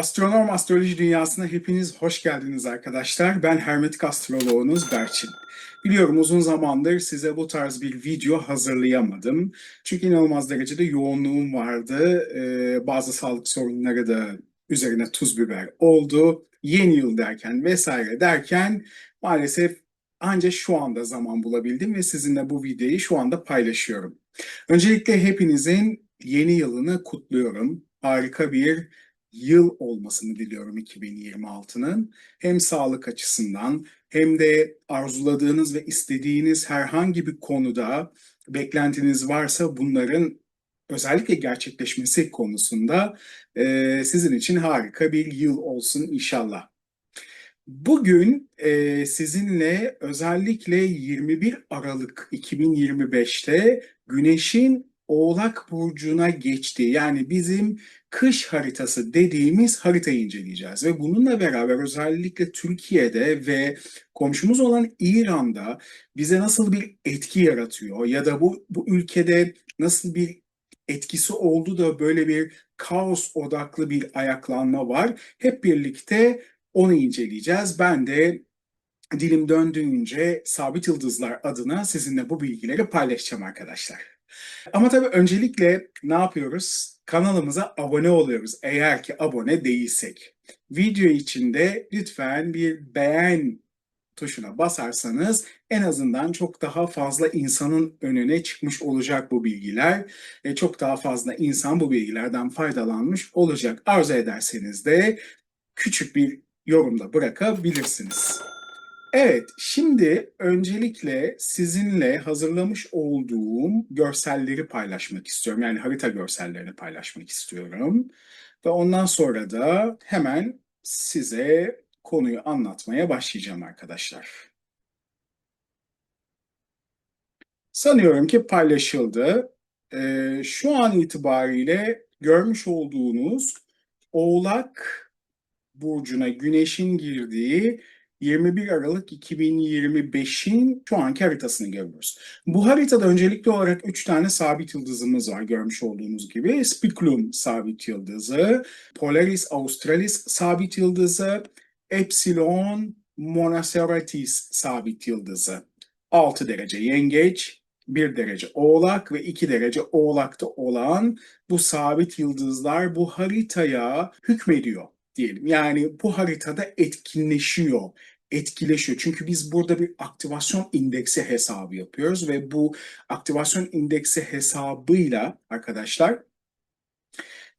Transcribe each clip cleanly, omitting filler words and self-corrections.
Astronom astroloji dünyasına hepiniz hoş geldiniz arkadaşlar. Ben hermetik astroloğunuz Berçin. Biliyorum uzun zamandır size bu tarz bir video hazırlayamadım. Çünkü inanılmaz derecede yoğunluğum vardı. Bazı sağlık sorunları da üzerine tuz biber oldu. Yeni yıl derken vesaire derken maalesef ancak şu anda zaman bulabildim ve sizinle bu videoyu şu anda paylaşıyorum. Öncelikle hepinizin yeni yılını kutluyorum. Harika bir yıl olmasını diliyorum 2026'nın. Hem sağlık açısından hem de arzuladığınız ve istediğiniz herhangi bir konuda beklentiniz varsa bunların özellikle gerçekleşmesi konusunda sizin için harika bir yıl olsun inşallah. Bugün sizinle özellikle 21 Aralık 2025'te Güneş'in Oğlak Burcu'na geçtiği yani bizim kış haritası dediğimiz haritayı inceleyeceğiz. Ve bununla beraber özellikle Türkiye'de ve komşumuz olan İran'da bize nasıl bir etki yaratıyor ya da bu ülkede nasıl bir etkisi oldu da böyle bir kaos odaklı bir ayaklanma var. Hep birlikte onu inceleyeceğiz. Ben de dilim döndüğünce sabit yıldızlar adına sizinle bu bilgileri paylaşacağım arkadaşlar. Ama tabii öncelikle ne yapıyoruz? Kanalımıza abone oluyoruz eğer ki abone değilsek. Video içinde lütfen bir beğen tuşuna basarsanız en azından çok daha fazla insanın önüne çıkmış olacak bu bilgiler. Çok daha fazla insan bu bilgilerden faydalanmış olacak. Arzu ederseniz de küçük bir yorumda bırakabilirsiniz. Evet, şimdi öncelikle sizinle hazırlamış olduğum görselleri paylaşmak istiyorum. Yani harita görsellerini paylaşmak istiyorum. Ve ondan sonra da hemen size konuyu anlatmaya başlayacağım arkadaşlar. Sanıyorum ki paylaşıldı. Şu an itibariyle görmüş olduğunuz Oğlak burcuna Güneş'in girdiği 21 Aralık 2025'in şu anki haritasını görüyoruz. Bu haritada öncelikli olarak 3 tane sabit yıldızımız var görmüş olduğunuz gibi. Spiculum sabit yıldızı, Polaris Australis sabit yıldızı, Epsilon Monaceratis sabit yıldızı. 6 derece yengeç, 1 derece oğlak ve 2 derece oğlakta olan bu sabit yıldızlar bu haritaya hükmediyor diyelim. Yani bu haritada etkinleşiyor, etkileşiyor. Çünkü biz burada bir aktivasyon indeksi hesabı yapıyoruz ve bu aktivasyon indeksi hesabıyla arkadaşlar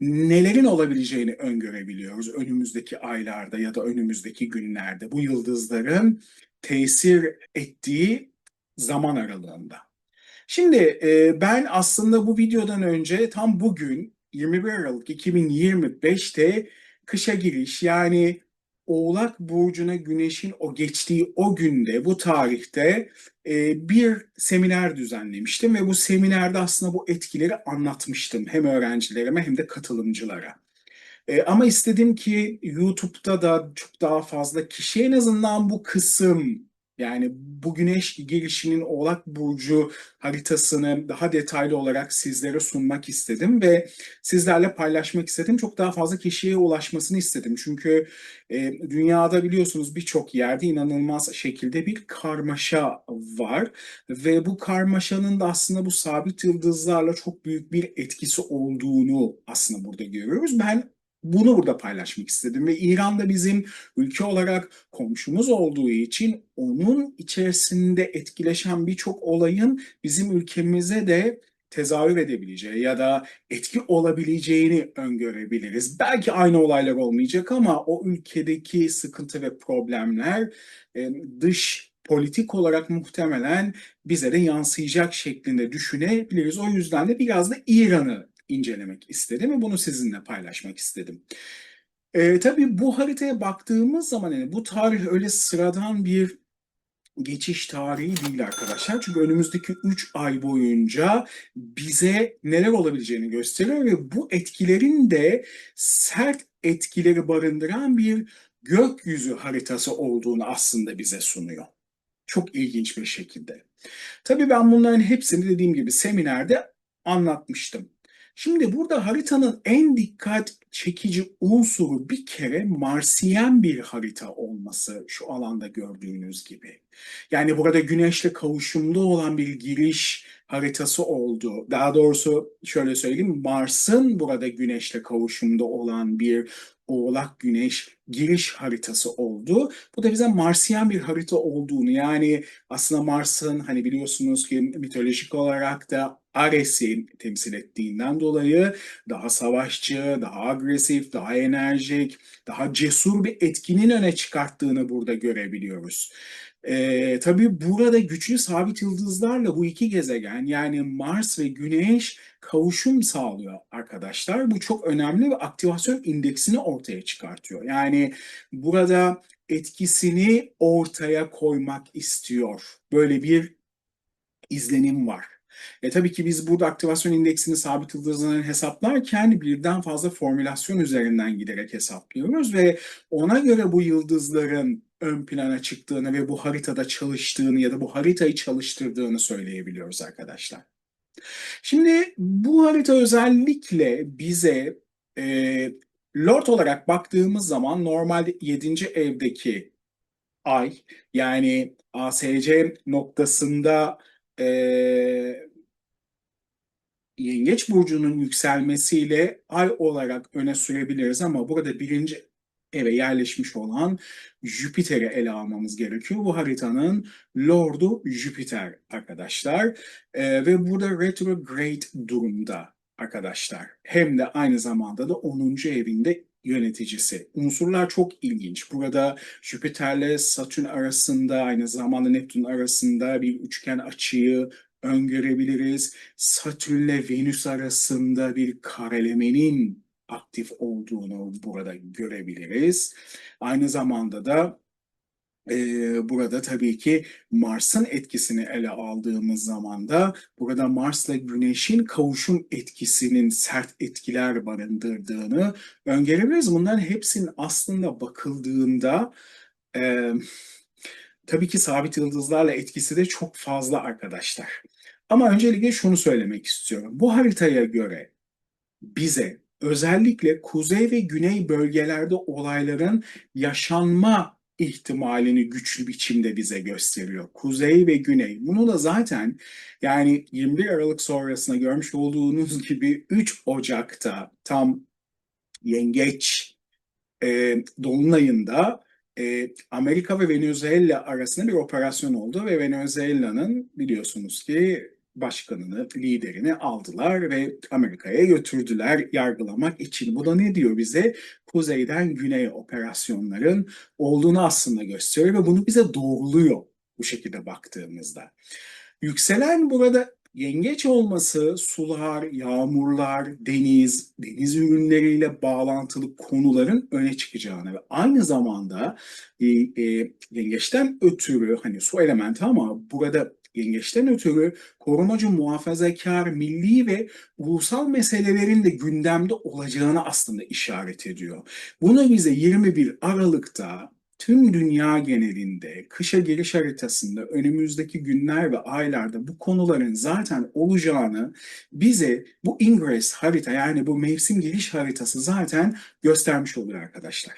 nelerin olabileceğini öngörebiliyoruz önümüzdeki aylarda ya da önümüzdeki günlerde bu yıldızların tesir ettiği zaman aralığında. Şimdi ben aslında bu videodan önce tam bugün 21 Aralık 2025'te kışa giriş yani Oğlak Burcu'na Güneş'in o geçtiği o günde bu tarihte bir seminer düzenlemiştim ve bu seminerde aslında bu etkileri anlatmıştım hem öğrencilerime hem de katılımcılara. Ama istedim ki YouTube'da da çok daha fazla kişi en azından bu kısım yani bu güneş girişinin Oğlak Burcu haritasını daha detaylı olarak sizlere sunmak istedim ve sizlerle paylaşmak istedim. Çok daha fazla kişiye ulaşmasını istedim. Çünkü dünyada biliyorsunuz birçok yerde inanılmaz şekilde bir karmaşa var ve bu karmaşanın da aslında bu sabit yıldızlarla çok büyük bir etkisi olduğunu aslında burada görüyoruz. Ben bunu burada paylaşmak istedim ve İran'da bizim ülke olarak komşumuz olduğu için onun içerisinde etkileşen birçok olayın bizim ülkemize de tezahür edebileceği ya da etki olabileceğini öngörebiliriz. Belki aynı olaylar olmayacak ama o ülkedeki sıkıntı ve problemler dış politik olarak muhtemelen bize de yansıyacak şeklinde düşünebiliriz. O yüzden de biraz da İran'ı incelemek istedim ve bunu sizinle paylaşmak istedim. Tabii bu haritaya baktığımız zaman yani bu tarih öyle sıradan bir geçiş tarihi değil arkadaşlar. Çünkü önümüzdeki 3 ay boyunca bize neler olabileceğini gösteriyor ve bu etkilerin de sert etkileri barındıran bir gökyüzü haritası olduğunu aslında bize sunuyor. Çok ilginç bir şekilde. Tabii ben bunların hepsini dediğim gibi seminerde anlatmıştım. Şimdi burada haritanın en dikkat çekici unsuru bir kere Marsiyen bir harita olması şu alanda gördüğünüz gibi. Yani burada Güneş'le kavuşumda olan bir giriş haritası oldu. Daha doğrusu şöyle söyleyeyim, Mars'ın burada Güneş'le kavuşumda olan bir Oğlak Güneş giriş haritası oldu. Bu da bize Marsiyen bir harita olduğunu, yani aslında Mars'ın hani biliyorsunuz ki mitolojik olarak da Ares'i temsil ettiğinden dolayı daha savaşçı, daha agresif, daha enerjik, daha cesur bir etkinin öne çıkarttığını burada görebiliyoruz. Tabii burada güçlü sabit yıldızlarla bu iki gezegen, yani Mars ve Güneş kavuşum sağlıyor arkadaşlar. Bu çok önemli ve aktivasyon indeksini ortaya çıkartıyor. Yani burada etkisini ortaya koymak istiyor. Böyle bir izlenim var. Tabii ki biz burada aktivasyon indeksini sabit yıldızların hesaplarken birden fazla formülasyon üzerinden giderek hesaplıyoruz ve ona göre bu yıldızların ön plana çıktığını ve bu haritada çalıştığını ya da bu haritayı çalıştırdığını söyleyebiliyoruz arkadaşlar. Şimdi bu harita özellikle bize Lord olarak baktığımız zaman normalde 7. evdeki ay, yani ASC noktasında e, Yengeç burcunun yükselmesiyle ay olarak öne sürebiliriz ama burada birinci eve yerleşmiş olan Jüpiter'i ele almamız gerekiyor. Bu haritanın Lord'u Jüpiter arkadaşlar. Ve burada retrograde durumda arkadaşlar. Hem de aynı zamanda da 10. evinde yöneticisi. Unsurlar çok ilginç. Burada Jüpiter'le Satürn arasında, aynı zamanda Neptün arasında bir üçgen açıyı öngörebiliriz. Satürn'le Venüs arasında bir karelemenin aktif olduğunu burada görebiliriz. Aynı zamanda da burada tabii ki Mars'ın etkisini ele aldığımız zaman da burada Mars'la Güneş'in kavuşum etkisinin sert etkiler barındırdığını öngörebiliriz. Bunların hepsinin aslında bakıldığında e, tabii ki sabit yıldızlarla etkisi de çok fazla arkadaşlar. Ama öncelikle şunu söylemek istiyorum. Bu haritaya göre bize özellikle kuzey ve güney bölgelerde olayların yaşanma ihtimalini güçlü biçimde bize gösteriyor. Kuzey ve güney. Bunu da zaten yani 21 Aralık sonrasında görmüş olduğunuz gibi 3 Ocak'ta tam Yengeç Dolunay'ında Amerika ve Venezuela arasında bir operasyon oldu ve Venezuela'nın biliyorsunuz ki başkanını, liderini aldılar ve Amerika'ya götürdüler yargılamak için. Bu da ne diyor bize? Kuzeyden güneye operasyonların olduğunu aslında gösteriyor ve bunu bize doğruluyor bu şekilde baktığımızda. Yükselen burada yengeç olması sular, yağmurlar, deniz ürünleriyle bağlantılı konuların öne çıkacağını ve aynı zamanda yengeçten ötürü hani su elementi ama burada yengeçten ötürü korumacı, muhafazakar, milli ve ulusal meselelerin de gündemde olacağını aslında işaret ediyor. Bunu bize 21 Aralık'ta tüm dünya genelinde kışa giriş haritasında önümüzdeki günler ve aylarda bu konuların zaten olacağını bize bu ingress harita, yani bu mevsim giriş haritası zaten göstermiş oluyor arkadaşlar.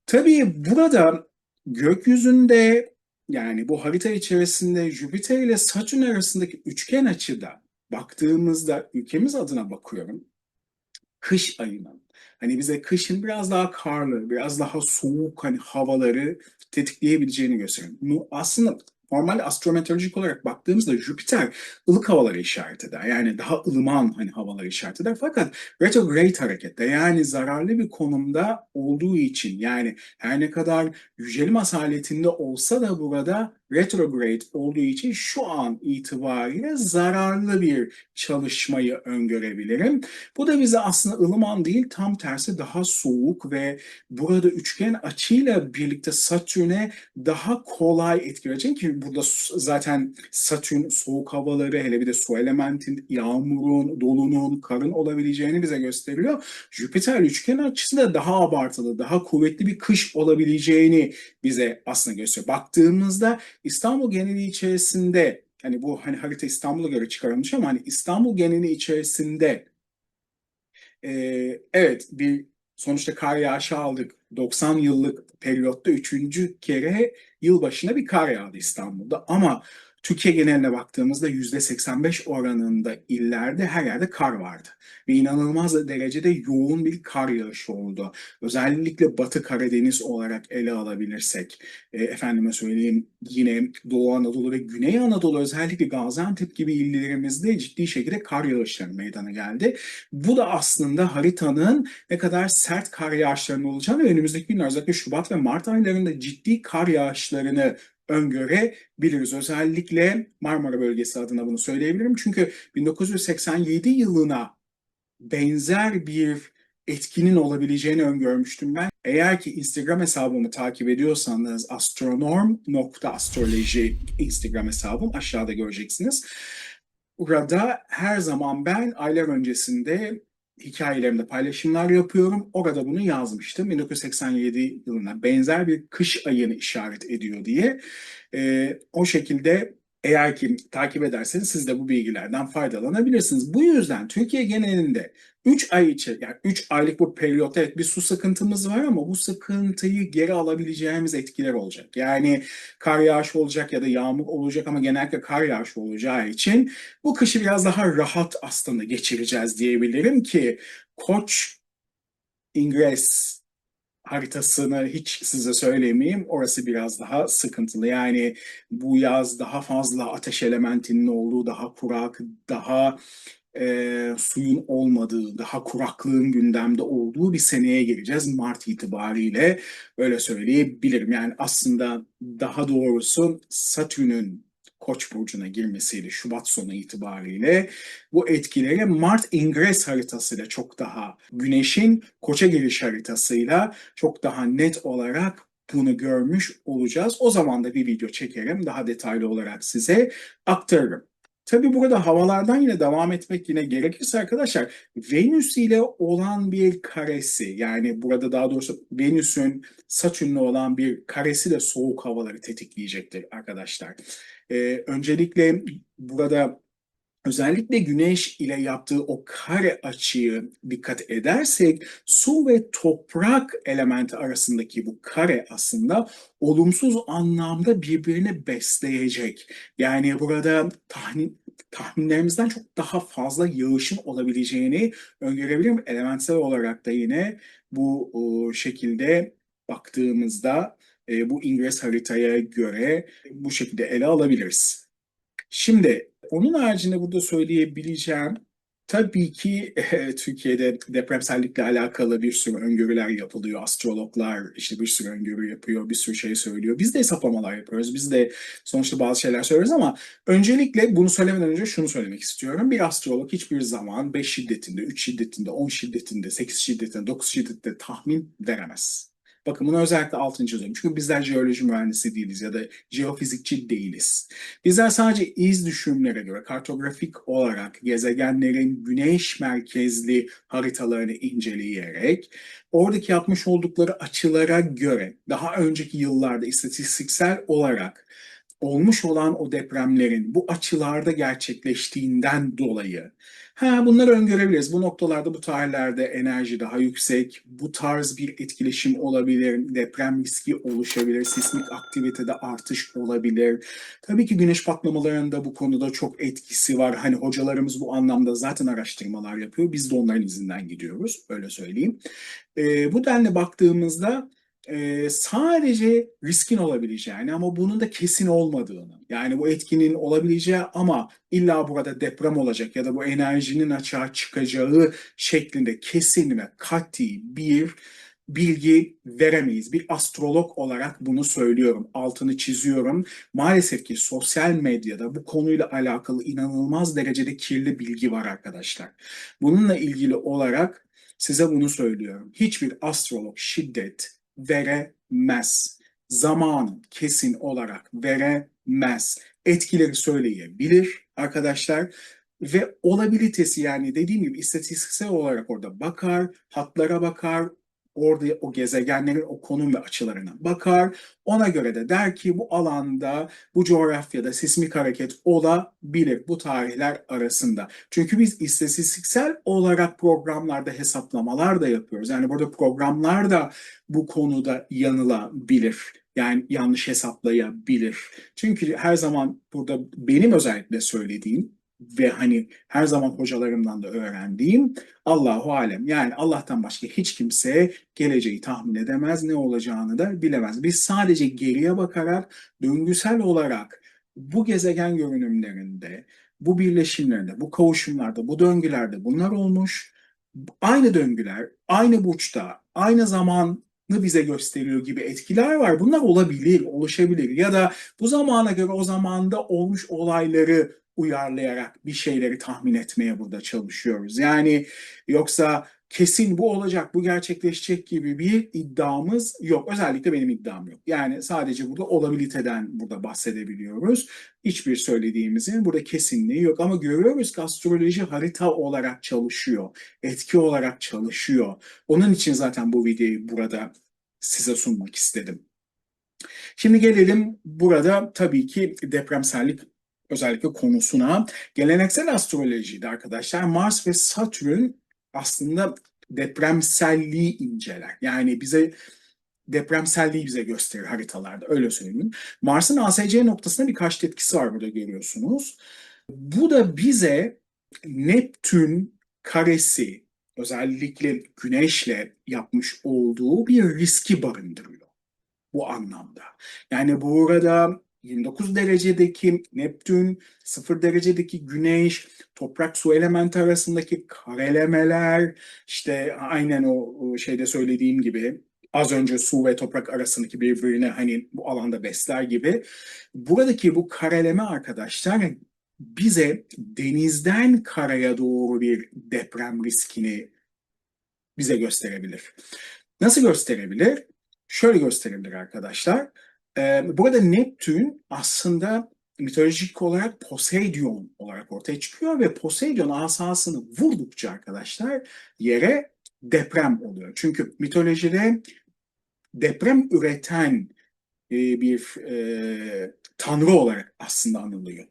Tabii burada gökyüzünde, yani bu harita içerisinde Jüpiter ile Satürn arasındaki üçgen açıda baktığımızda, ülkemiz adına bakıyorum, kış ayının hani bize kışın biraz daha karlı, biraz daha soğuk hani havaları tetikleyebileceğini gösteriyor. Bu aslında normalde astrometeorolojik olarak baktığımızda Jüpiter ılık havaları işaret eder. Yani daha ılıman hani havaları işaret eder. Fakat retrograde harekette, yani zararlı bir konumda olduğu için, yani her ne kadar yücelim asaletinde olsa da burada retrograde olduğu için şu an itibariyle zararlı bir çalışmayı öngörebilirim. Bu da bize aslında ılıman değil, tam tersi daha soğuk ve burada üçgen açıyla birlikte Satürn'e daha kolay etki verecek ki burada zaten Satürn soğuk havaları, hele bir de su elementin, yağmurun, dolunun, karın olabileceğini bize gösteriyor. Jüpiter üçgen açısı da daha abartılı, daha kuvvetli bir kış olabileceğini bize aslında gösteriyor. Baktığımızda İstanbul geneli içerisinde hani bu hani harita İstanbul'a göre çıkarılmış ama hani İstanbul geneli içerisinde evet bir sonuçta kar yağışı aldık. 90 yıllık periyotta üçüncü kere yılbaşına bir kar yağdı İstanbul'da. Ama Türkiye geneline baktığımızda %85 oranında illerde her yerde kar vardı. Ve inanılmaz derecede yoğun bir kar yağışı oldu. Özellikle Batı Karadeniz olarak ele alabilirsek, efendime söyleyeyim yine Doğu Anadolu ve Güney Anadolu özellikle Gaziantep gibi illerimizde ciddi şekilde kar yağışları meydana geldi. Bu da aslında haritanın ne kadar sert kar yağışlarının olacağını ve önümüzdeki günler özellikle Şubat ve Mart aylarında ciddi kar yağışlarını öngörebiliriz. Özellikle Marmara bölgesi adına bunu söyleyebilirim. Çünkü 1987 yılına benzer bir etkinin olabileceğini öngörmüştüm ben. Eğer ki Instagram hesabımı takip ediyorsanız astronorm.astroloji Instagram hesabım aşağıda göreceksiniz. Burada her zaman ben aylar öncesinde hikayelerimde paylaşımlar yapıyorum. Orada bunu yazmıştım. 1987 yılına benzer bir kış ayını işaret ediyor diye. O şekilde eğer ki takip ederseniz siz de bu bilgilerden faydalanabilirsiniz. Bu yüzden Türkiye genelinde 3 ay içi, yani 3 aylık bu periyotta evet bir su sıkıntımız var ama bu sıkıntıyı geri alabileceğimiz etkiler olacak. Yani kar yağışı olacak ya da yağmur olacak ama genellikle kar yağışı olacağı için bu kışı biraz daha rahat aslında geçireceğiz diyebilirim ki Koç İngres haritasını hiç size söylemeyeyim. Orası biraz daha sıkıntılı. Yani bu yaz daha fazla ateş elementinin olduğu, daha kurak, daha suyun olmadığı, daha kuraklığın gündemde olduğu bir seneye gireceğiz Mart itibariyle. Öyle söyleyebilirim. Yani aslında daha doğrusu Satürn'ün Koç burcuna girmesiyle Şubat sonu itibariyle bu etkileri Mart ingres haritasıyla çok daha Güneş'in Koç'a giriş haritasıyla çok daha net olarak bunu görmüş olacağız. O zaman da bir video çekerim. Daha detaylı olarak size aktarırım. Tabii burada havalardan yine devam etmek yine gerekirse arkadaşlar Venüs ile olan bir karesi yani burada daha doğrusu Venüs'ün Satürn'le olan bir karesi de soğuk havaları tetikleyecektir arkadaşlar. Öncelikle burada özellikle Güneş ile yaptığı o kare açıyı dikkat edersek su ve toprak elementi arasındaki bu kare aslında olumsuz anlamda birbirini besleyecek. Yani burada tahminlerimizden çok daha fazla yağışın olabileceğini öngörebilirim. Elementsel olarak da yine bu şekilde baktığımızda bu ingres haritaya göre bu şekilde ele alabiliriz. Şimdi onun haricinde burada söyleyebileceğim tabii ki Türkiye'de depremsellikle alakalı bir sürü öngörüler yapılıyor. Astrologlar işte bir sürü öngörü yapıyor, bir sürü şey söylüyor. Biz de hesaplamalar yapıyoruz. Biz de sonuçta bazı şeyler söylüyoruz ama öncelikle bunu söylemeden önce şunu söylemek istiyorum. Bir astrolog hiçbir zaman 5 şiddetinde, 3 şiddetinde, 10 şiddetinde, 8 şiddetinde, 9 şiddetinde tahmin veremez. Bakın bunu özellikle altını çiziyorum. Çünkü bizler jeoloji mühendisi değiliz ya da jeofizikçi değiliz. Bizler sadece iz düşümlere göre kartografik olarak gezegenlerin güneş merkezli haritalarını inceleyerek oradaki yapmış oldukları açılara göre daha önceki yıllarda istatistiksel olarak olmuş olan o depremlerin bu açılarda gerçekleştiğinden dolayı bunları öngörebiliriz. Bu noktalarda, bu tarihlerde enerji daha yüksek, bu tarz bir etkileşim olabilir, deprem riski oluşabilir, sismik aktivitede artış olabilir. Tabii ki güneş patlamalarında bu konuda çok etkisi var. Hani hocalarımız bu anlamda zaten araştırmalar yapıyor. Biz de onların izinden gidiyoruz, öyle söyleyeyim. Bu denli baktığımızda sadece riskin olabileceğini ama bunun da kesin olmadığını, yani bu etkinin olabileceği ama illa burada deprem olacak ya da bu enerjinin açığa çıkacağı şeklinde kesin ve kat'i bir bilgi veremeyiz. Bir astrolog olarak bunu söylüyorum, altını çiziyorum. Maalesef ki sosyal medyada bu konuyla alakalı inanılmaz derecede kirli bilgi var arkadaşlar. Bununla ilgili olarak size bunu söylüyorum. Hiçbir astrolog şiddet veremez. Zamanı kesin olarak veremez. Etkileri söyleyebilir arkadaşlar ve olabilitesi yani dediğim gibi istatistiksel olarak orada bakar, hatlara bakar, orada o gezegenlerin o konum ve açılarına bakar. Ona göre de der ki bu alanda, bu coğrafyada sismik hareket olabilir bu tarihler arasında. Çünkü biz istatistiksel olarak programlarda hesaplamalar da yapıyoruz. Yani burada programlar da bu konuda yanılabilir. Yani yanlış hesaplayabilir. Çünkü her zaman burada benim özellikle söylediğim ve hani her zaman hocalarımdan da öğrendiğim Allahu alem. Yani Allah'tan başka hiç kimse geleceği tahmin edemez, ne olacağını da bilemez. Biz sadece geriye bakarak döngüsel olarak bu gezegen görünümlerinde, bu birleşimlerde, bu kavuşumlarda, bu döngülerde bunlar olmuş. Aynı döngüler, aynı burçta, aynı zamanı bize gösteriyor gibi etkiler var. Bunlar olabilir, oluşabilir ya da bu zamana göre o zamanda olmuş olayları uyarlayarak bir şeyleri tahmin etmeye burada çalışıyoruz. Yani yoksa kesin bu olacak, bu gerçekleşecek gibi bir iddiamız yok. Özellikle benim iddiam yok. Yani sadece burada olabiliteden burada bahsedebiliyoruz. Hiçbir söylediğimizin burada kesinliği yok ama görüyoruz ki astroloji harita olarak çalışıyor, etki olarak çalışıyor. Onun için zaten bu videoyu burada size sunmak istedim. Şimdi gelelim burada tabii ki depremsellik özellikle konusuna. Geleneksel astrolojide arkadaşlar Mars ve Satürn aslında depremselliği inceler. Yani depremselliği bize gösterir haritalarda, öyle söyleyeyim. Mars'ın ASC noktasında birkaç tepkisi var, burada görüyorsunuz. Bu da bize Neptün karesi, özellikle Güneş'le yapmış olduğu bir riski barındırıyor bu anlamda. Yani burada 29 derecedeki Neptün, 0 derecedeki Güneş, toprak su elementi arasındaki karelemeler, işte aynen o şeyde söylediğim gibi az önce su ve toprak arasındaki birbirini hani bu alanda besler gibi. Buradaki bu kareleme arkadaşlar bize denizden karaya doğru bir deprem riskini bize gösterebilir. Nasıl gösterebilir? Şöyle gösterebilir arkadaşlar. Burada Neptün aslında mitolojik olarak Poseidon olarak ortaya çıkıyor ve Poseidon asasını vurdukça arkadaşlar yere deprem oluyor. Çünkü mitolojide deprem üreten bir tanrı olarak aslında anılıyor.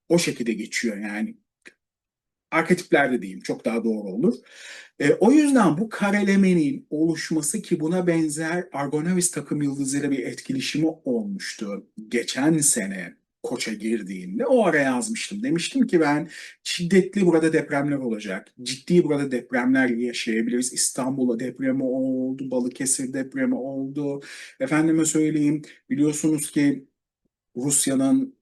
O şekilde geçiyor yani. Arketiplerde diyeyim çok daha doğru olur. O yüzden bu karelemenin oluşması ki buna benzer Argonavis takım yıldızıyla bir etkileşimi olmuştu geçen sene Koç'a girdiğinde. O ara yazmıştım. Demiştim ki ben şiddetli burada depremler olacak. Ciddi burada depremler yaşayabiliriz. İstanbul'a depremi oldu, Balıkesir depremi oldu. Efendime söyleyeyim, biliyorsunuz ki Rusya'nın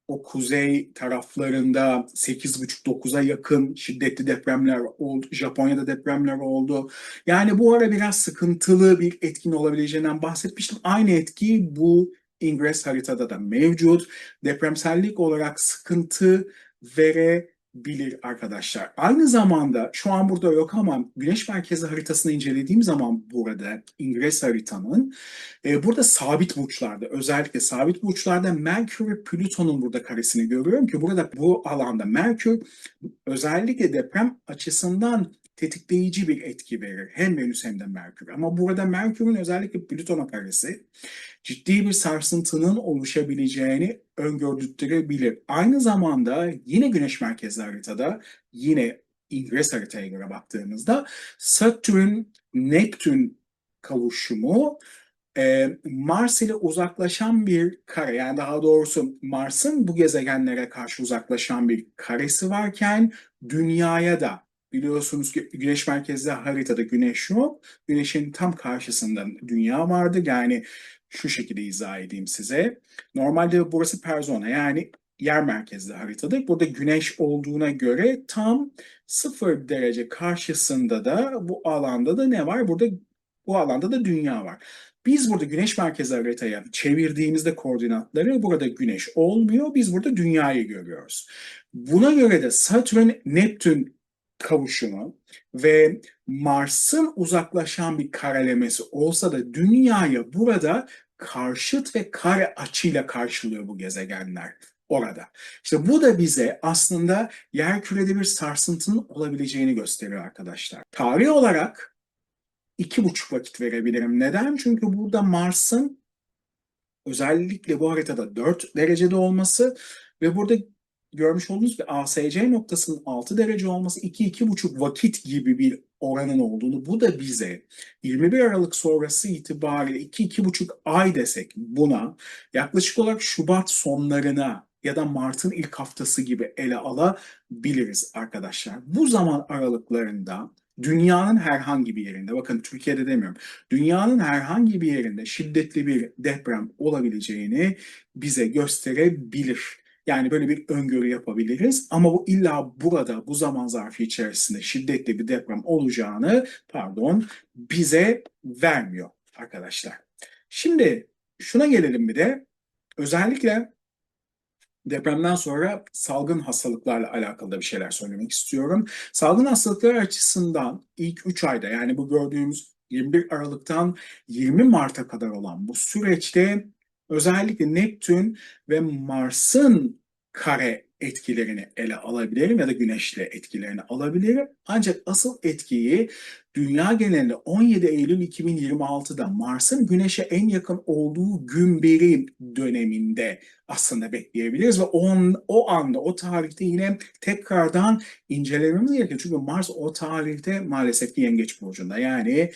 o kuzey taraflarında 8,5-9'a yakın şiddetli depremler oldu. Japonya'da depremler oldu. Yani bu ara biraz sıkıntılı bir etkin olabileceğinden bahsetmiştim. Aynı etki bu Ingres haritada da mevcut. Depremsellik olarak sıkıntı verebilir arkadaşlar. Aynı zamanda şu an burada yok ama Güneş merkezi haritasını incelediğim zaman burada Ingres haritanın burada sabit burçlarda, özellikle sabit burçlarda Merkür ve Plüton'un burada karesini görüyorum ki burada bu alanda Merkür özellikle deprem açısından tetikleyici bir etki verir. Hem Venüs hem de Merkür. Ama burada Merkür'ün özellikle Plüton'a karesi ciddi bir sarsıntının oluşabileceğini öngördürebilir. Aynı zamanda yine Güneş merkezli haritada, yine İngres haritaya göre baktığımızda Satürn-Neptün kavuşumu Mars ile uzaklaşan bir kare, yani daha doğrusu Mars'ın bu gezegenlere karşı uzaklaşan bir karesi varken Dünya'ya da biliyorsunuz ki Güneş merkezli haritada Güneş yok. Güneşin tam karşısında Dünya vardı. Yani şu şekilde izah edeyim size. Normalde burası Perzona, yani yer merkezli haritada. Burada Güneş olduğuna göre tam 0 derece karşısında da bu alanda da ne var? Burada bu alanda da Dünya var. Biz burada Güneş merkezi haritaya çevirdiğimizde koordinatları burada Güneş olmuyor. Biz burada Dünyayı görüyoruz. Buna göre de Satürn-Neptün kavuşumu ve Mars'ın uzaklaşan bir karelemesi olsa da Dünya'ya burada karşıt ve kare açıyla karşılıyor bu gezegenler orada. İşte bu da bize aslında yerkürede bir sarsıntının olabileceğini gösteriyor arkadaşlar. Tarih olarak 2,5 vakit verebilirim. Neden? Çünkü burada Mars'ın özellikle bu haritada 4 derecede olması ve burada görmüş olduğunuz bir ASC noktasının 6 derece olması 2-2,5 vakit gibi bir oranın olduğunu, bu da bize 21 Aralık sonrası itibariyle 2-2,5 ay desek buna yaklaşık olarak Şubat sonlarına ya da Mart'ın ilk haftası gibi ele alabiliriz arkadaşlar. Bu zaman aralıklarında dünyanın herhangi bir yerinde, bakın Türkiye'de demiyorum, dünyanın herhangi bir yerinde şiddetli bir deprem olabileceğini bize gösterebilir. Yani böyle bir öngörü yapabiliriz ama bu illa burada bu zaman zarfı içerisinde şiddetli bir deprem olacağını, bize vermiyor arkadaşlar. Şimdi şuna gelelim bir de, özellikle depremden sonra salgın hastalıklarla alakalı da bir şeyler söylemek istiyorum. Salgın hastalıklar açısından ilk 3 ayda, yani bu gördüğümüz 21 Aralık'tan 20 Mart'a kadar olan bu süreçte özellikle Neptün ve Mars'ın kare etkilerini ele alabilirim ya da güneşle etkilerini alabilirim. Ancak asıl etkiyi dünya genelinde 17 Eylül 2026'da Mars'ın Güneş'e en yakın olduğu gün biri döneminde aslında bekleyebiliriz ve o anda, o tarihte yine tekrardan incelememiz gerekiyor. Çünkü Mars o tarihte maalesef ki Yengeç burcunda. Yani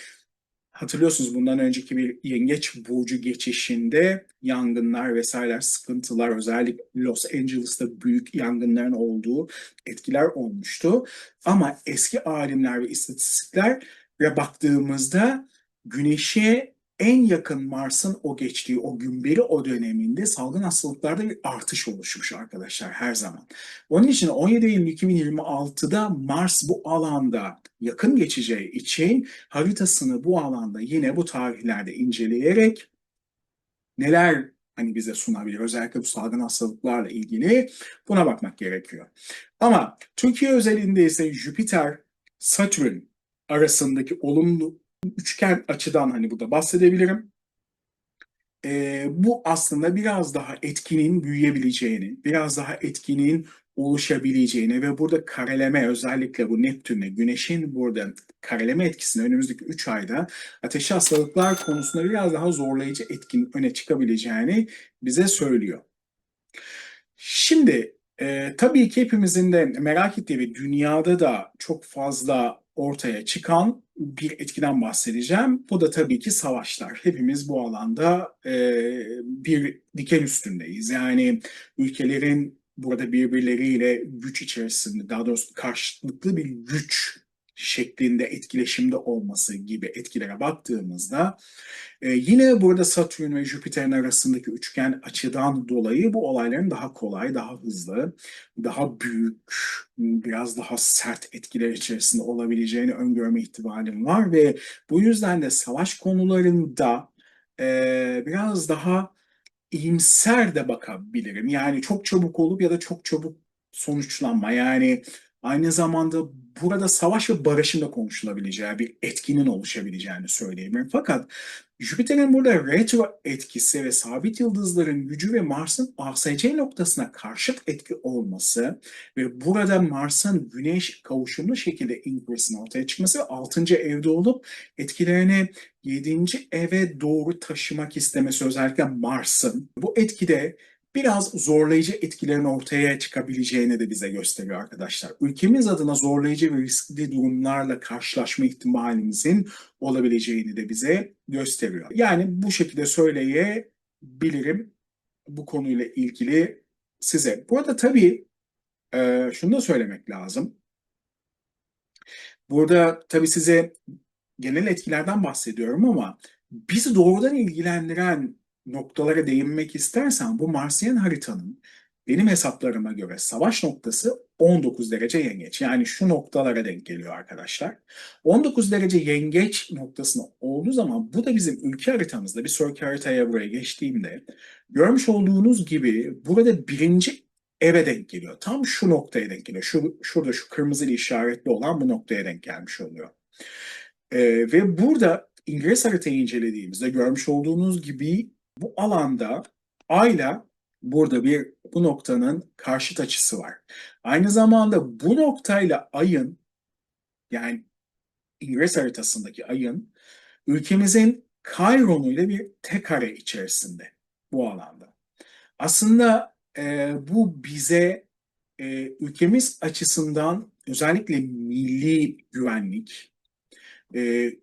hatırlıyorsunuz, bundan önceki bir Yengeç burcu geçişinde yangınlar vesaireler, sıkıntılar, özellikle Los Angeles'ta büyük yangınların olduğu etkiler olmuştu. Ama eski alimler ve istatistiklere baktığımızda Güneş'e en yakın Mars'ın o geçtiği o gün beri o döneminde salgın hastalıklarda bir artış oluşmuş arkadaşlar, her zaman. Onun için 17 Eylül 2026'da Mars bu alanda yakın geçeceği için haritasını bu alanda yine bu tarihlerde inceleyerek neler hani bize sunabilir, özellikle bu salgın hastalıklarla ilgili, buna bakmak gerekiyor. Ama Türkiye özelinde ise Jüpiter Satürn arasındaki olumlu üçgen açıdan hani burada bahsedebilirim. Bu aslında biraz daha etkinin büyüyebileceğini, biraz daha etkinin oluşabileceğini ve burada kareleme, özellikle bu Neptün'le Güneş'in burada kareleme etkisini önümüzdeki 3 ayda ateşli hastalıklar konusunda biraz daha zorlayıcı etkin öne çıkabileceğini bize söylüyor. Şimdi tabii ki hepimizin de merak ettiği ve dünyada da çok fazla ortaya çıkan bir etkiden bahsedeceğim. Bu da tabii ki savaşlar. Hepimiz bu alanda bir diken üstündeyiz. Yani ülkelerin burada birbirleriyle güç içerisinde, daha doğrusu karşılıklı bir güç şeklinde etkileşimde olması gibi etkilere baktığımızda yine burada Satürn ve Jüpiter'in arasındaki üçgen açıdan dolayı bu olayların daha kolay, daha hızlı, daha büyük, biraz daha sert etkiler içerisinde olabileceğini öngörme ihtimalim var ve bu yüzden de savaş konularında biraz daha iyimser de bakabilirim. Yani çok çabuk olup ya da çok çabuk sonuçlanma. Yani aynı zamanda burada savaş ve barışın da konuşulabileceği bir etkinin oluşabileceğini söyleyebilirim. Fakat Jüpiter'in burada retro etkisi ve sabit yıldızların gücü ve Mars'ın ASC noktasına karşıt etki olması ve burada Mars'ın Güneş kavuşumlu şekilde ingress'in ortaya çıkması ve 6. evde olup etkilerini 7. eve doğru taşımak istemesi, özellikle Mars'ın bu etkide biraz zorlayıcı etkilerin ortaya çıkabileceğini de bize gösteriyor arkadaşlar. Ülkemiz adına zorlayıcı ve riskli durumlarla karşılaşma ihtimalimizin olabileceğini de bize gösteriyor. Yani bu şekilde söyleyebilirim bu konuyla ilgili size. Bu arada tabii şunu da söylemek lazım. Burada tabii size genel etkilerden bahsediyorum ama bizi doğrudan ilgilendiren noktalara değinmek istersen, bu Marsiyen haritanın benim hesaplarıma göre savaş noktası 19 derece yengeç. Yani şu noktalara denk geliyor arkadaşlar. 19 derece yengeç noktasına olduğu zaman bu da bizim ülke haritamızda, bir sonraki haritaya buraya geçtiğimde görmüş olduğunuz gibi burada birinci eve denk geliyor. Tam şu noktaya denk geliyor. Şurada şu kırmızı işaretli olan bu noktaya denk gelmiş oluyor. Ve burada İngiliz haritayı incelediğimizde görmüş olduğunuz gibi bu alanda Ay'la burada bu noktanın karşıt açısı var. Aynı zamanda bu noktayla Ay'ın, yani İngiliz haritasındaki Ay'ın ülkemizin Kayron'u ile bir tek kare içerisinde bu alanda. Aslında bu bize ülkemiz açısından özellikle milli güvenlik,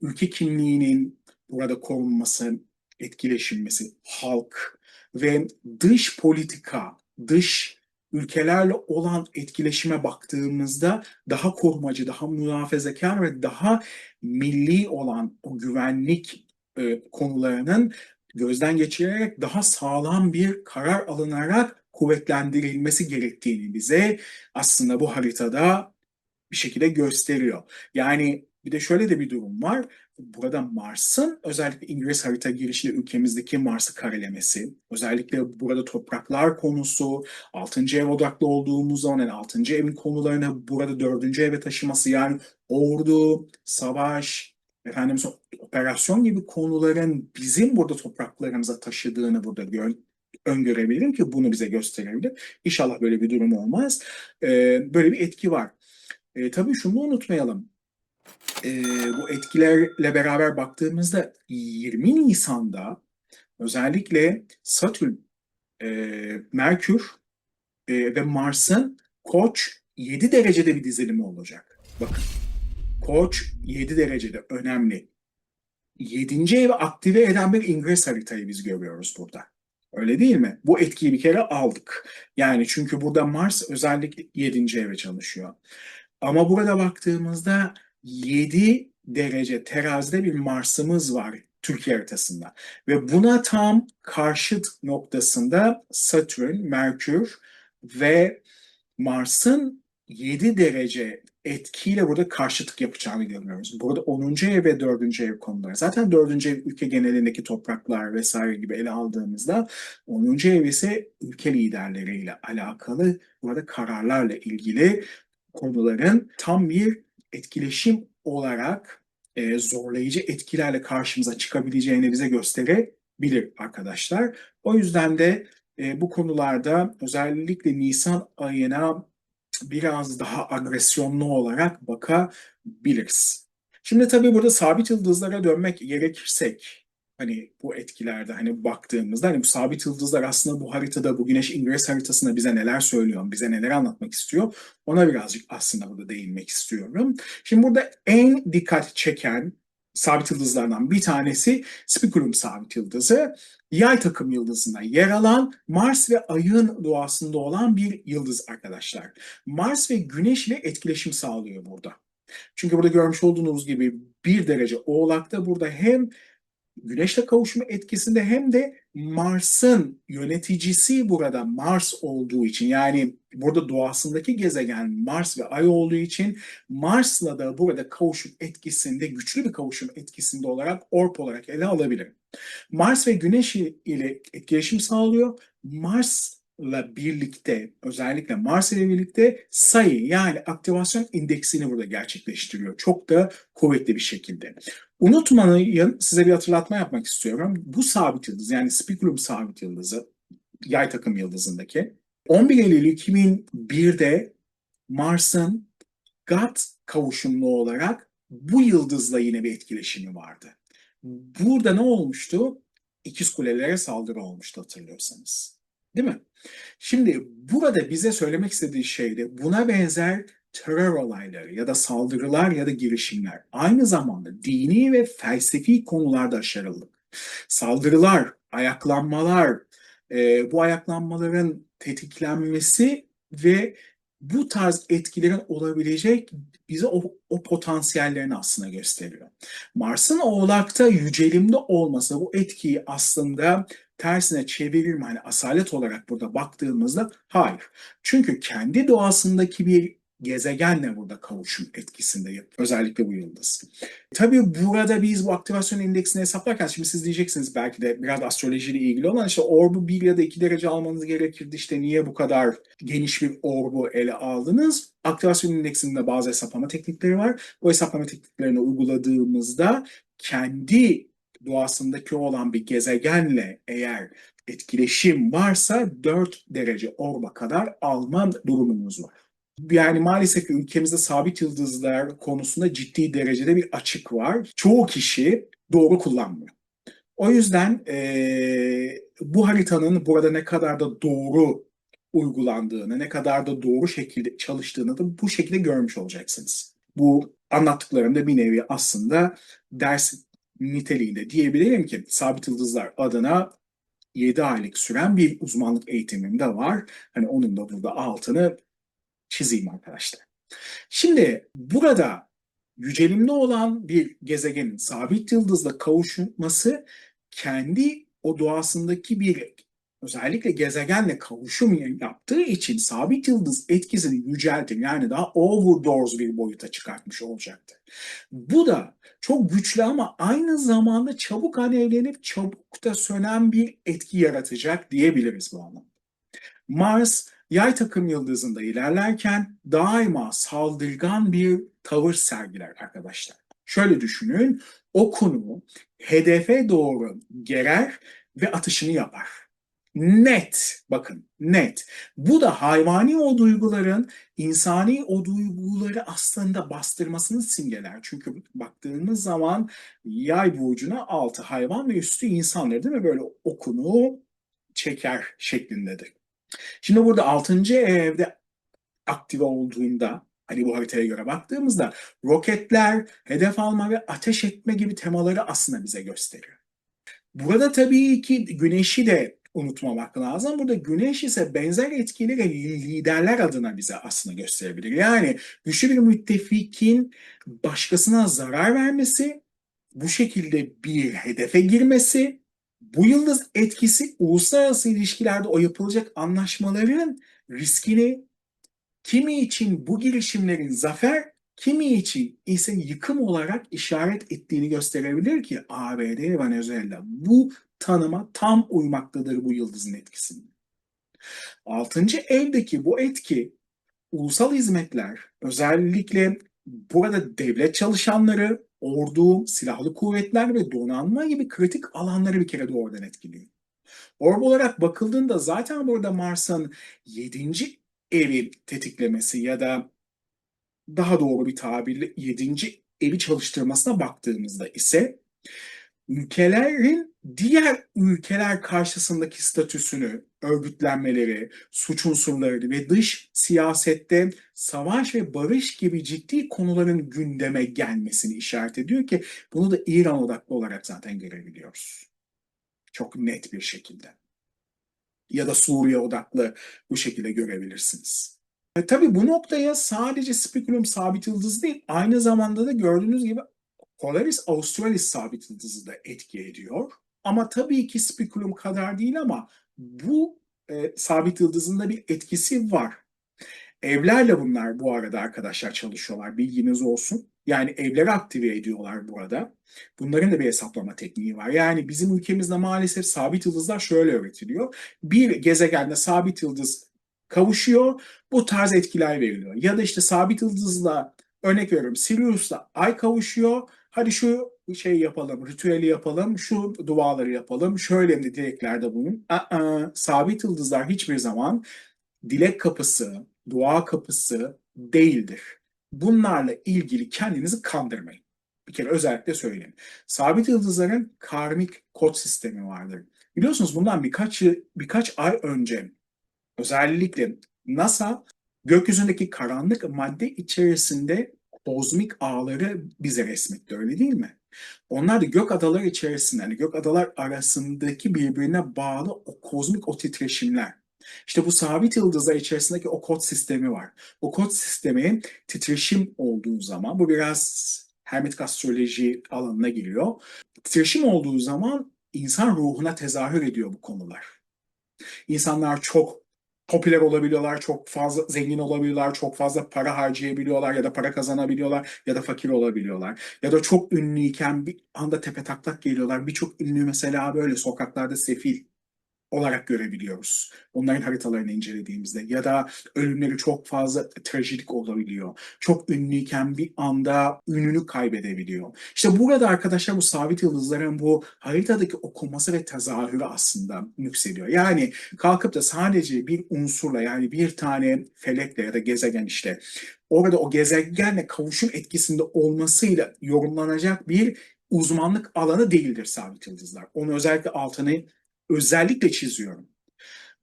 ülke kimliğinin burada korunması, etkileşilmesi, halk ve dış politika, dış ülkelerle olan etkileşime baktığımızda daha korumacı, daha muhafazakar ve daha milli olan o güvenlik konularının gözden geçirilerek daha sağlam bir karar alınarak kuvvetlendirilmesi gerektiğini bize aslında bu haritada bir şekilde gösteriyor. Yani bir de şöyle de bir durum var. Burada Mars'ın özellikle İngiliz harita girişiyle ülkemizdeki Mars'ı karelemesi, özellikle burada topraklar konusu, 6. ev odaklı olduğumuz zaman yani 6. evin konularını burada 4. eve taşıması yani ordu, savaş, efendim operasyon gibi konuların bizim burada topraklarımıza taşıdığını burada öngörebilirim ki bunu bize gösterebilir. İnşallah böyle bir durum olmaz. Böyle bir etki var. Tabii şunu unutmayalım. Bu etkilerle beraber baktığımızda 20 Nisan'da özellikle Satürn, Merkür ve Mars'ın Koç 7 derecede bir dizilimi olacak. Bakın Koç 7 derecede önemli. 7. evi aktive eden bir İngiliz haritayı biz görüyoruz burada. Öyle değil mi? Bu etkiyi bir kere aldık. Yani çünkü burada Mars özellikle 7. eve çalışıyor. Ama burada baktığımızda 7 derece terazide bir Mars'ımız var Türkiye haritasında. Ve buna tam karşıt noktasında Satürn, Merkür ve Mars'ın 7 derece etkiyle burada karşıtlık yapacağını görüyoruz. Burada 10. ev ve 4. ev konuları. Zaten 4. ev ülke genelindeki topraklar vesaire gibi ele aldığımızda 10. ev ise ülke liderleriyle alakalı burada kararlarla ilgili konuların tam bir etkileşim olarak zorlayıcı etkilerle karşımıza çıkabileceğini bize gösterebilir arkadaşlar. O yüzden de bu konularda özellikle Nisan ayına biraz daha agresyonlu olarak bakabiliriz. Şimdi tabii burada sabit yıldızlara dönmek gerekirsek hani bu etkilerde hani baktığımızda hani bu sabit yıldızlar aslında bu haritada bu Güneş İngiliz haritasında bize neler söylüyor, bize neler anlatmak istiyor ona birazcık aslında burada değinmek istiyorum. Şimdi burada en dikkat çeken sabit yıldızlardan bir tanesi Spiculum sabit yıldızı. Yay takım yıldızında yer alan Mars ve Ay'ın doğasında olan bir yıldız arkadaşlar. Mars ve Güneş ile etkileşim sağlıyor burada. Çünkü burada görmüş olduğunuz gibi 1 derece Oğlak'ta burada hem Güneşle kavuşma etkisinde hem de Mars'ın yöneticisi burada Mars olduğu için yani burada doğasındaki gezegen Mars ve Ay olduğu için Mars'la da burada kavuşum etkisinde güçlü bir kavuşum etkisinde olarak orb olarak ele alabilirim. Mars ve Güneş ile etkileşim sağlıyor. Mars'la birlikte özellikle Mars ile birlikte sayı yani aktivasyon indeksini burada gerçekleştiriyor. Çok da kuvvetli bir şekilde. Unutmayın size bir hatırlatma yapmak istiyorum. Bu sabit yıldız yani Spiculum sabit yıldızı yay takım yıldızındaki 11 Eylül 2001'de Mars'ın GAT kavuşumlu olarak bu yıldızla yine bir etkileşimi vardı. Burada ne olmuştu? İkiz Kulelere saldırı olmuştu hatırlıyorsanız. Değil mi? Şimdi burada bize söylemek istediği şey de buna benzer terör olayları ya da saldırılar ya da girişimler. Aynı zamanda dini ve felsefi konularda aşırılık. Saldırılar, ayaklanmalar, bu ayaklanmaların tetiklenmesi ve bu tarz etkilerin olabilecek bize o potansiyellerini aslında gösteriyor. Mars'ın Oğlak'ta yücelimde olması bu etkiyi aslında tersine çevirir mi? Hani asalet olarak burada baktığımızda hayır. Çünkü kendi doğasındaki bir gezegenle burada kavuşum etkisinde özellikle bu yıldız. Tabii burada biz bu aktivasyon indeksini hesaplarken şimdi siz diyeceksiniz belki de biraz astrolojiyle ilgili olan işte orbu 1 ya da 2 derece almanız gerekirdi işte niye bu kadar geniş bir orbu ele aldınız? Aktivasyon indeksinde bazı hesaplama teknikleri var. Bu hesaplama tekniklerini uyguladığımızda kendi doğasındaki olan bir gezegenle eğer etkileşim varsa 4 derece orba kadar alma durumumuz var. Yani maalesef ki ülkemizde sabit yıldızlar konusunda ciddi derecede bir açık var. Çoğu kişi doğru kullanmıyor. O yüzden bu haritanın burada ne kadar da doğru uygulandığını, ne kadar da doğru şekilde çalıştığını da bu şekilde görmüş olacaksınız. Bu anlattıklarım da bir nevi aslında ders niteliğinde diyebilirim ki sabit yıldızlar adına 7 aylık süren bir uzmanlık eğitimim de var. Hani onun da burada altını çizeyim arkadaşlar. Şimdi burada yücelimde olan bir gezegenin sabit yıldızla kavuşması kendi o doğasındaki bir özellikle gezegenle kavuşum yaptığı için sabit yıldız etkisini yüceltir. Yani daha overdose bir boyuta çıkartmış olacaktır. Bu da çok güçlü ama aynı zamanda çabuk alevlenip çabuk da sönen bir etki yaratacak diyebiliriz bu anlamda. Mars yay takım yıldızında ilerlerken daima saldırgan bir tavır sergiler arkadaşlar. Şöyle düşünün, okunu hedefe doğru gerer ve atışını yapar. Net, bakın net. Bu da hayvani o duyguların insani o duyguları aslında bastırmasını simgeler. Çünkü baktığımız zaman yay burcuna altı hayvan ve üstü insanları değil mi? Böyle okunu çeker şeklindedir. Şimdi burada 6. evde aktive olduğunda hani bu haritaya göre baktığımızda roketler, hedef alma ve ateş etme gibi temaları aslında bize gösteriyor. Burada tabii ki güneşi de unutmamak lazım. Burada güneş ise benzer etkileri liderler adına bize aslında gösterebilir. Yani güçlü bir müttefikin başkasına zarar vermesi, bu şekilde bir hedefe girmesi, bu yıldız etkisi uluslararası ilişkilerde o yapılacak anlaşmaların riskini, kimi için bu girişimlerin zafer, kimi için ise yıkım olarak işaret ettiğini gösterebilir ki ABD ve Venezuela bu tanıma tam uymaktadır bu yıldızın etkisinde. 6. evdeki bu etki ulusal hizmetler, özellikle burada devlet çalışanları, ordu, silahlı kuvvetler ve donanma gibi kritik alanları bir kere doğrudan etkiliyor. Orb olarak bakıldığında zaten burada Mars'ın 7. evi tetiklemesi ya da daha doğru bir tabirle 7. evi çalıştırmasına baktığımızda ise ülkelerin diğer ülkeler karşısındaki statüsünü, örgütlenmeleri, suç unsurları ve dış siyasette savaş ve barış gibi ciddi konuların gündeme gelmesini işaret ediyor ki bunu da İran odaklı olarak zaten görebiliyoruz. Çok net bir şekilde. Ya da Suriye odaklı bu şekilde görebilirsiniz. Tabii bu noktaya sadece spekülum sabit yıldız değil, aynı zamanda da gördüğünüz gibi Polaris Australis sabit yıldızı da etki ediyor. Ama tabii ki spekülum kadar değil ama bu sabit yıldızın da bir etkisi var. Evlerle bunlar bu arada arkadaşlar çalışıyorlar. Bilginiz olsun. Yani evleri aktive ediyorlar burada. Bunların da bir hesaplama tekniği var. Yani bizim ülkemizde maalesef sabit yıldızlar şöyle öğretiliyor. Bir gezegende sabit yıldız kavuşuyor. Bu tarz etkiler veriliyor. Ya da işte sabit yıldızla örnek veriyorum Sirius'la Ay kavuşuyor. Hadi şu şey yapalım, ritüeli yapalım, şu duaları yapalım, şöyle de dileklerde bulun. Sabit yıldızlar hiçbir zaman dilek kapısı, dua kapısı değildir. Bunlarla ilgili kendinizi kandırmayın. Bir kere özellikle söyleyeyim. Sabit yıldızların karmik kod sistemi vardır. Biliyorsunuz bundan birkaç ay önce özellikle NASA gökyüzündeki karanlık madde içerisinde kozmik ağları bize resmetti, öyle değil mi? Onlar da gök adaları içerisinde, yani gök adalar arasındaki birbirine bağlı o kozmik o titreşimler. İşte bu sabit yıldızlar içerisindeki o kod sistemi var. O kod sistemi titreşim olduğu zaman, bu biraz hermetik astroloji alanına giriyor. Titreşim olduğu zaman insan ruhuna tezahür ediyor bu konular. İnsanlar çok popüler olabiliyorlar, çok fazla zengin olabiliyorlar, çok fazla para harcayabiliyorlar ya da para kazanabiliyorlar ya da fakir olabiliyorlar. Ya da çok ünlüyken bir anda tepetaklak geliyorlar. Birçok ünlü mesela böyle sokaklarda sefil olarak görebiliyoruz. Onların haritalarını incelediğimizde ya da ölümleri çok fazla trajidik olabiliyor. Çok ünlüyken bir anda ününü kaybedebiliyor. İşte burada arkadaşlar bu sabit yıldızların bu haritadaki okunması ve tezahürü aslında yükseliyor. Yani kalkıp da sadece bir unsurla yani bir tane felekle ya da gezegen işte orada o gezegenle kavuşum etkisinde olmasıyla yorumlanacak bir uzmanlık alanı değildir sabit yıldızlar. Onu özellikle altını özellikle çiziyorum.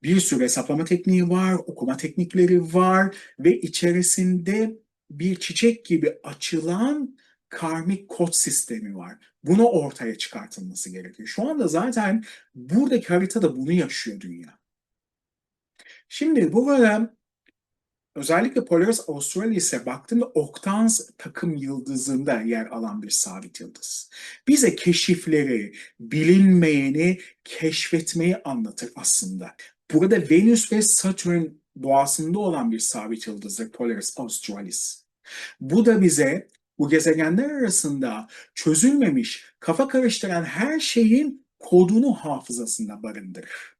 Bir sürü hesaplama tekniği var, okuma teknikleri var ve içerisinde bir çiçek gibi açılan karmik kod sistemi var. Bunu ortaya çıkartılması gerekiyor. Şu anda zaten buradaki haritada bunu yaşıyor dünya. Şimdi burada özellikle Polaris Australis'e baktığımda Octans takım yıldızında yer alan bir sabit yıldız. Bize keşifleri, bilinmeyeni keşfetmeyi anlatır aslında. Burada Venüs ve Satürn doğasında olan bir sabit yıldızdır Polaris Australis. Bu da bize bu gezegenler arasında çözülmemiş, kafa karıştıran her şeyin kodunu hafızasında barındırır.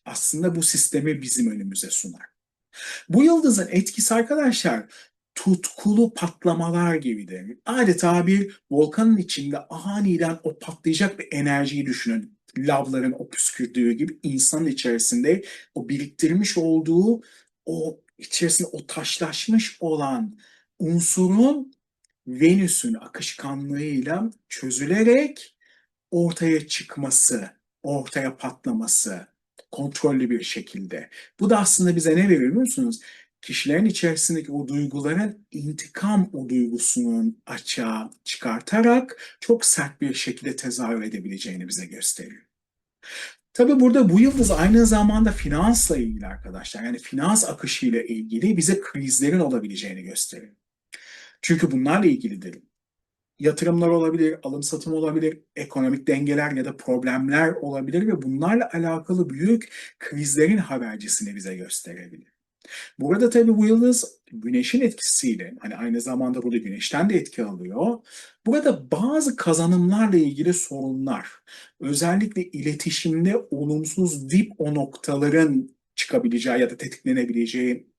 Aslında bu sistemi bizim önümüze sunar. Bu yıldızın etkisi arkadaşlar tutkulu patlamalar gibidir. Adeta bir volkanın içinde aniden o patlayacak bir enerjiyi düşünün. Lavların o püskürdüğü gibi insanın içerisinde o biriktirmiş olduğu o içerisinde o taşlaşmış olan unsurun Venüs'ün akışkanlığıyla çözülerek ortaya çıkması, ortaya patlaması kontrollü bir şekilde. Bu da aslında bize ne veriyor biliyor musunuz? Kişilerin içerisindeki o duyguların intikam o duygusunun açığa çıkartarak çok sert bir şekilde tezahür edebileceğini bize gösteriyor. Tabii burada bu yıldız aynı zamanda finansla ilgili arkadaşlar. Yani finans akışıyla ilgili bize krizlerin olabileceğini gösteriyor. Çünkü bunlarla ilgilidir. Yatırımlar olabilir, alım satım olabilir, ekonomik dengeler ya da problemler olabilir ve bunlarla alakalı büyük krizlerin habercisini bize gösterebilir. Burada tabii bu yıldız güneşin etkisiyle, hani aynı zamanda burada güneşten de etki alıyor. Burada bazı kazanımlarla ilgili sorunlar, özellikle iletişimde olumsuz dip o noktaların çıkabileceği ya da tetiklenebileceği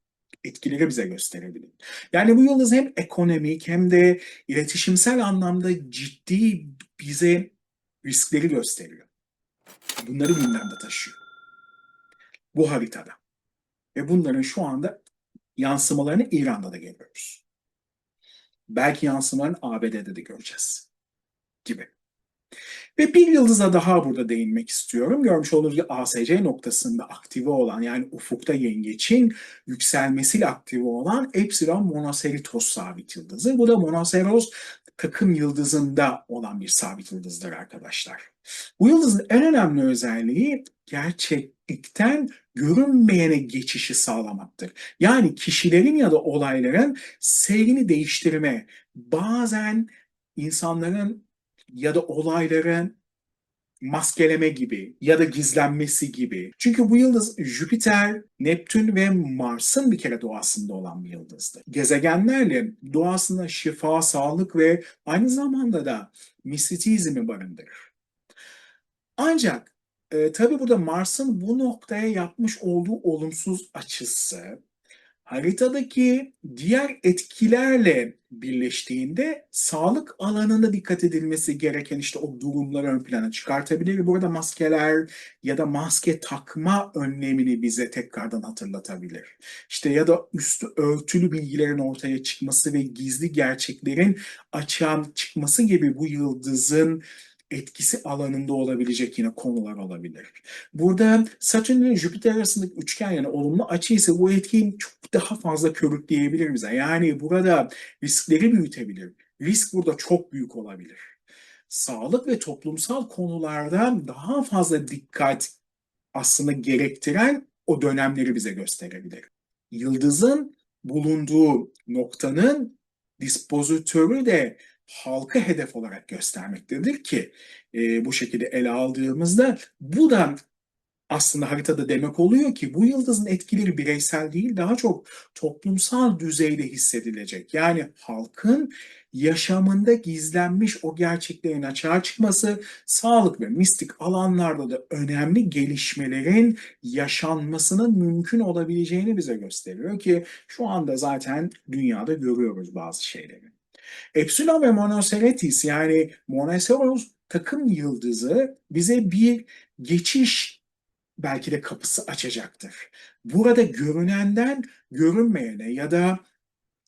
etkileri bize gösterebilir. Yani bu yıldız hem ekonomik hem de iletişimsel anlamda ciddi bize riskleri gösteriyor. Bunları gündemde taşıyor bu haritada. Ve bunların şu anda yansımalarını İran'da da görüyoruz. Belki yansımalarını ABD'de de göreceğiz gibi. Ve bir yıldıza daha burada değinmek istiyorum. Görmüş olduğunuz gibi ASC noktasında aktive olan yani ufukta yengeçin yükselmesiyle aktive olan Epsilon Monocerotis sabit yıldızı. Bu da Monoceros takım yıldızında olan bir sabit yıldızdır arkadaşlar. Bu yıldızın en önemli özelliği gerçeklikten görünmeyene geçişi sağlamaktır. Yani kişilerin ya da olayların seyrini değiştirme, bazen insanların ya da olayların maskeleme gibi ya da gizlenmesi gibi. Çünkü bu yıldız Jüpiter, Neptün ve Mars'ın bir kere doğasında olan bir yıldızdır. Gezegenlerle doğasında şifa, sağlık ve aynı zamanda da mistisizmi barındırır. Ancak tabii burada Mars'ın bu noktaya yapmış olduğu olumsuz açısı haritadaki diğer etkilerle birleştiğinde sağlık alanında dikkat edilmesi gereken işte o durumları ön plana çıkartabilir. Burada maskeler ya da maske takma önlemini bize tekrardan hatırlatabilir. İşte ya da üstü örtülü bilgilerin ortaya çıkması ve gizli gerçeklerin açığa çıkması gibi bu yıldızın etkisi alanında olabilecek yine konular olabilir. Burada Satürn ile Jüpiter arasındaki üçgen yani olumlu açı ise bu etkiyi çok daha fazla körükleyebilir bize. Yani burada riskleri büyütebilir. Risk burada çok büyük olabilir. Sağlık ve toplumsal konularda daha fazla dikkat aslında gerektiren o dönemleri bize gösterebilir. Yıldızın bulunduğu noktanın dispozitörü de halka hedef olarak göstermektedir ki bu şekilde ele aldığımızda bu da aslında haritada demek oluyor ki bu yıldızın etkileri bireysel değil daha çok toplumsal düzeyde hissedilecek. Yani halkın yaşamında gizlenmiş o gerçeklerin açığa çıkması, sağlık ve mistik alanlarda da önemli gelişmelerin yaşanmasının mümkün olabileceğini bize gösteriyor ki şu anda zaten dünyada görüyoruz bazı şeyleri. Epsilon ve Monocerotis yani Monoceros takım yıldızı bize bir geçiş belki de kapısı açacaktır. Burada görünenden görünmeyene ya da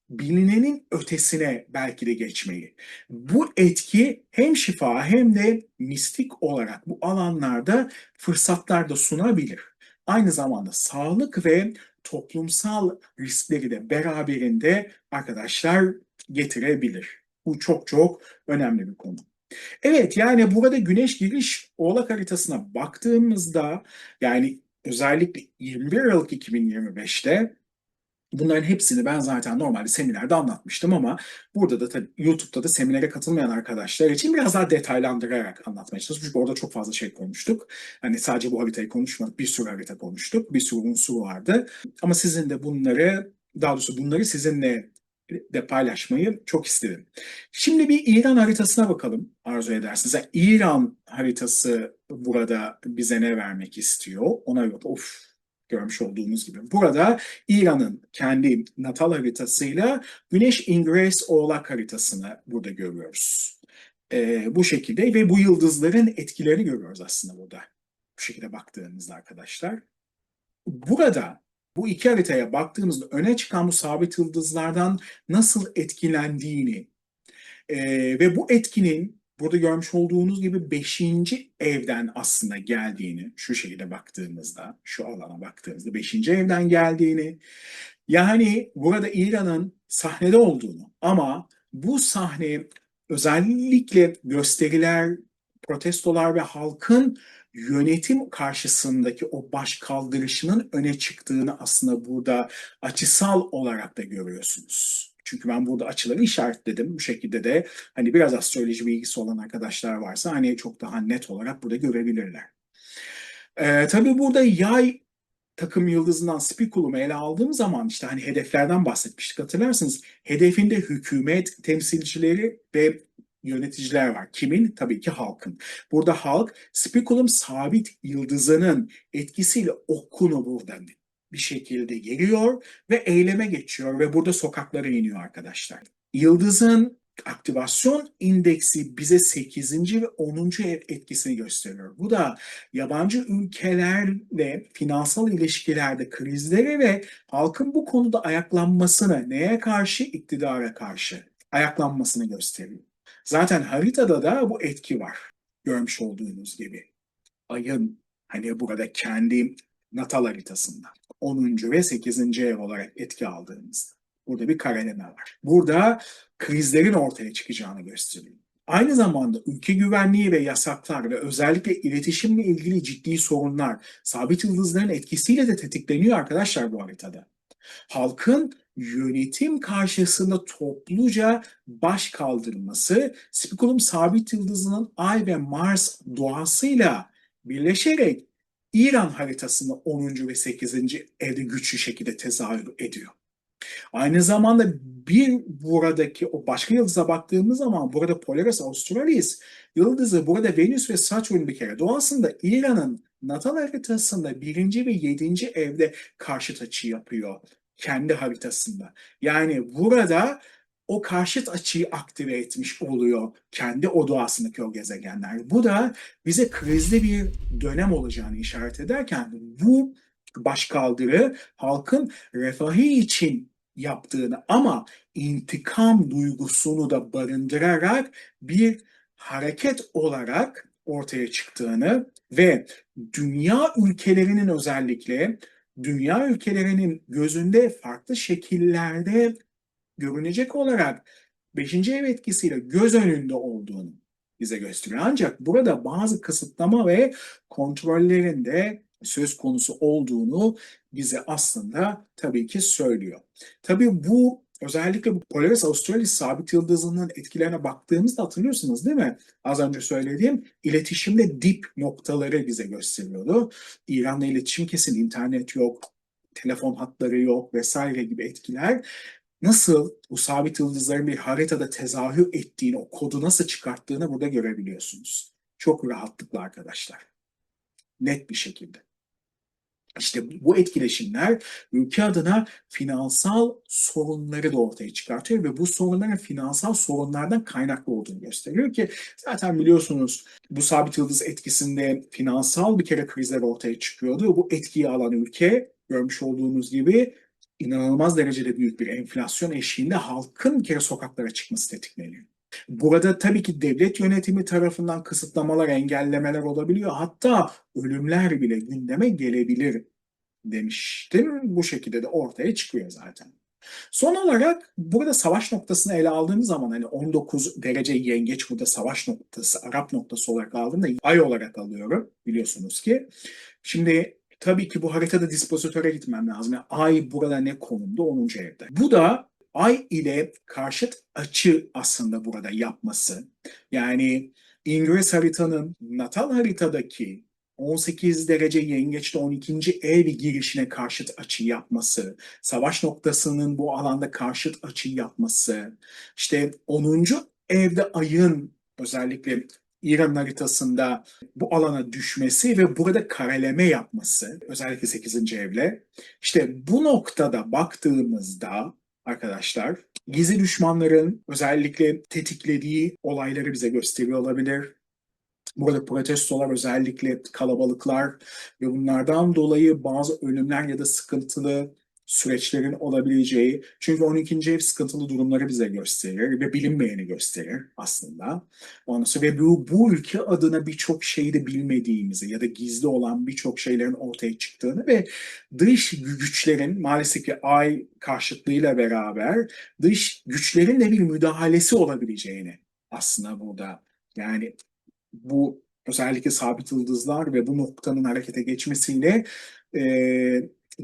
bilinenin ötesine belki de geçmeyi. Bu etki hem şifa hem de mistik olarak bu alanlarda fırsatlar da sunabilir. Aynı zamanda sağlık ve toplumsal riskleri de beraberinde arkadaşlar getirebilir. Bu çok çok önemli bir konu. Evet, yani burada güneş giriş Oğlak haritasına baktığımızda, yani özellikle 21 Aralık 2025'te, bunların hepsini ben zaten normalde seminerde anlatmıştım ama burada da tabii YouTube'da da seminere katılmayan arkadaşlar için biraz daha detaylandırarak anlatmaya çalıştım. Çünkü orada çok fazla şey konuştuk. Hani sadece bu haritayı konuşmadık, bir sürü harita konuştuk, bir sürü unsur vardı. Ama sizin de bunları, daha doğrusu bunları sizinle de paylaşmayı çok istedim. Şimdi bir İran haritasına bakalım arzu ederseniz. Yani İran haritası burada bize ne vermek istiyor? Ona göre görmüş olduğunuz gibi. Burada İran'ın kendi natal haritasıyla Güneş Ingres Oğlak haritasını burada görüyoruz. Bu şekilde ve bu yıldızların etkilerini görüyoruz aslında burada. Bu şekilde baktığımızda arkadaşlar. Burada bu iki haritaya baktığımızda öne çıkan bu sabit yıldızlardan nasıl etkilendiğini ve bu etkinin burada görmüş olduğunuz gibi beşinci evden aslında geldiğini, şu şekilde baktığımızda, şu alana baktığımızda beşinci evden geldiğini, yani burada İran'ın sahnede olduğunu ama bu sahne özellikle gösteriler, protestolar ve halkın yönetim karşısındaki o baş kaldırışının öne çıktığını aslında burada açısal olarak da görüyorsunuz. Çünkü ben burada açıları işaretledim. Bu şekilde de hani biraz astroloji bilgisi olan arkadaşlar varsa hani çok daha net olarak burada görebilirler. Tabii burada yay takım yıldızından Spikulum'u ele aldığım zaman işte hani hedeflerden bahsetmiştik, hatırlarsınız. Hedefinde hükümet temsilcileri ve yöneticiler var. Kimin? Tabii ki halkın. Burada halk Spikulum sabit yıldızının etkisiyle okunu buradan bir şekilde geliyor ve eyleme geçiyor ve burada sokaklara iniyor arkadaşlar. Yıldızın aktivasyon indeksi bize 8. ve 10. ev etkisini gösteriyor. Bu da yabancı ülkelerle finansal ilişkilerde krizleri ve halkın bu konuda ayaklanmasını, neye karşı? İktidara karşı ayaklanmasını gösteriyor. Zaten haritada da bu etki var. Görmüş olduğunuz gibi. Ayın hani burada kendi natal haritasında 10. ve 8. ev olarak etki aldığımızda. Burada bir kareleme var. Burada krizlerin ortaya çıkacağını gösteriyor. Aynı zamanda ülke güvenliği ve yasaklar ve özellikle iletişimle ilgili ciddi sorunlar sabit yıldızların etkisiyle de tetikleniyor arkadaşlar bu haritada. Halkın yönetim karşısında topluca baş kaldırması, Spikulum sabit yıldızının Ay ve Mars doğasıyla birleşerek İran haritasında 10. ve 8. evde güçlü şekilde tezahür ediyor. Aynı zamanda bir buradaki o başka yıldıza baktığımız zaman burada Polaris Australis yıldızı, burada Venüs ve Satürn bir kere doğasında İran'ın natal haritasında 1. ve 7. evde karşıt açı yapıyor kendi haritasında. Yani burada o karşıt açıyı aktive etmiş oluyor kendi o doğasındaki o gezegenler. Bu da bize krizli bir dönem olacağını işaret ederken bu başkaldırı halkın refahı için yaptığını ama intikam duygusunu da barındırarak bir hareket olarak ortaya çıktığını ve dünya ülkelerinin, özellikle dünya ülkelerinin gözünde farklı şekillerde görünecek olarak 5. ev etkisiyle göz önünde olduğunu bize gösteriyor. Ancak burada bazı kısıtlama ve kontrollerin de söz konusu olduğunu bize aslında tabii ki söylüyor. Tabii bu özellikle bu Polaris Australis sabit yıldızının etkilerine baktığımızda hatırlıyorsunuz değil mi? Az önce söylediğim iletişimde dip noktaları bize gösteriyordu. İran'la iletişim kesin, internet yok, telefon hatları yok vesaire gibi etkiler nasıl bu sabit yıldızların bir haritada tezahür ettiğini, o kodu nasıl çıkarttığını burada görebiliyorsunuz. Çok rahatlıkla arkadaşlar. Net bir şekilde. İşte bu etkileşimler ülke adına finansal sorunları da ortaya çıkartıyor ve bu sorunların finansal sorunlardan kaynaklı olduğunu gösteriyor ki zaten biliyorsunuz bu sabit yıldız etkisinde finansal bir kere krizler ortaya çıkıyordu. Bu etkiyi alan ülke görmüş olduğunuz gibi inanılmaz derecede büyük bir enflasyon eşiğinde halkın bir kere sokaklara çıkması tetikleniyor. Burada tabii ki devlet yönetimi tarafından kısıtlamalar, engellemeler olabiliyor. Hatta ölümler bile gündeme gelebilir demiştim. Bu şekilde de ortaya çıkıyor zaten. Son olarak burada savaş noktasını ele aldığımız zaman hani 19 derece yengeç burada savaş noktası, Arap noktası olarak aldığımda ay olarak alıyorum biliyorsunuz ki. Şimdi tabii ki bu haritada dispozitöre gitmem lazım. Yani ay burada ne konumda? 10. evde. Bu da ay ile karşıt açı aslında burada yapması. Yani İngiliz haritanın natal haritadaki 18 derece yengeçte 12. ev girişine karşıt açı yapması, savaş noktasının bu alanda karşıt açı yapması, işte 10. evde ayın özellikle İran haritasında bu alana düşmesi ve burada kareleme yapması, özellikle 8. evle. İşte bu noktada baktığımızda arkadaşlar gizli düşmanların özellikle tetiklediği olayları bize gösteriyor olabilir. Burada protestolar özellikle kalabalıklar ve bunlardan dolayı bazı ölümler ya da sıkıntılı süreçlerin olabileceği. Çünkü 12. ev sıkıntılı durumları bize gösterir ve bilinmeyeni gösterir aslında. Ondan sonra ve bu ülke adına birçok şeyi de bilmediğimizi ya da gizli olan birçok şeylerin ortaya çıktığını ve dış güçlerin maalesef ki ay karşıtlığıyla beraber dış güçlerin de bir müdahalesi olabileceğini aslında burada yani bu özellikle sabit yıldızlar ve bu noktanın harekete geçmesiyle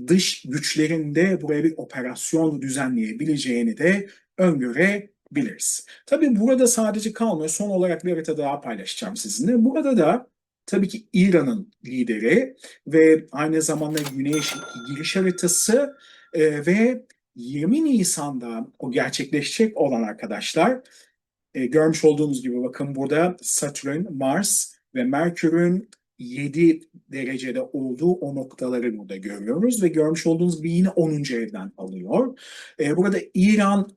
dış güçlerin de buraya bir operasyon düzenleyebileceğini de öngörebiliriz. Tabii burada sadece kalmıyor. Son olarak bir harita daha paylaşacağım sizinle. Burada da tabii ki İran'ın lideri ve aynı zamanda Güneş giriş haritası ve 20 Nisan'da o gerçekleşecek olan arkadaşlar görmüş olduğunuz gibi bakın burada Satürn, Mars ve Merkür'ün 7 derecede olduğu o noktaları burada görüyoruz ve görmüş olduğunuz gibi yine 10. evden alıyor. Burada İran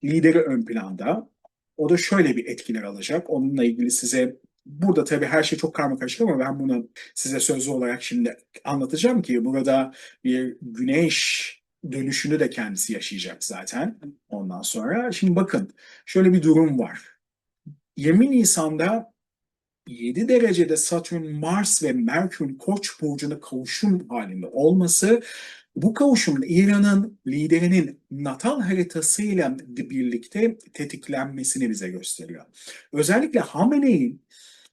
lideri ön planda. O da şöyle bir etkiler alacak. Onunla ilgili size burada tabii her şey çok karmakarışık ama ben bunu size sözlü olarak şimdi anlatacağım ki burada bir güneş dönüşünü de kendisi yaşayacak zaten ondan sonra. Şimdi bakın şöyle bir durum var. 20 Nisan'da 7 derecede Satürn, Mars ve Merkür'ün Koç burcunda kavuşum halinde olması bu kavuşumun İran'ın liderinin natal haritasıyla birlikte tetiklenmesini bize gösteriyor. Özellikle Hamene'in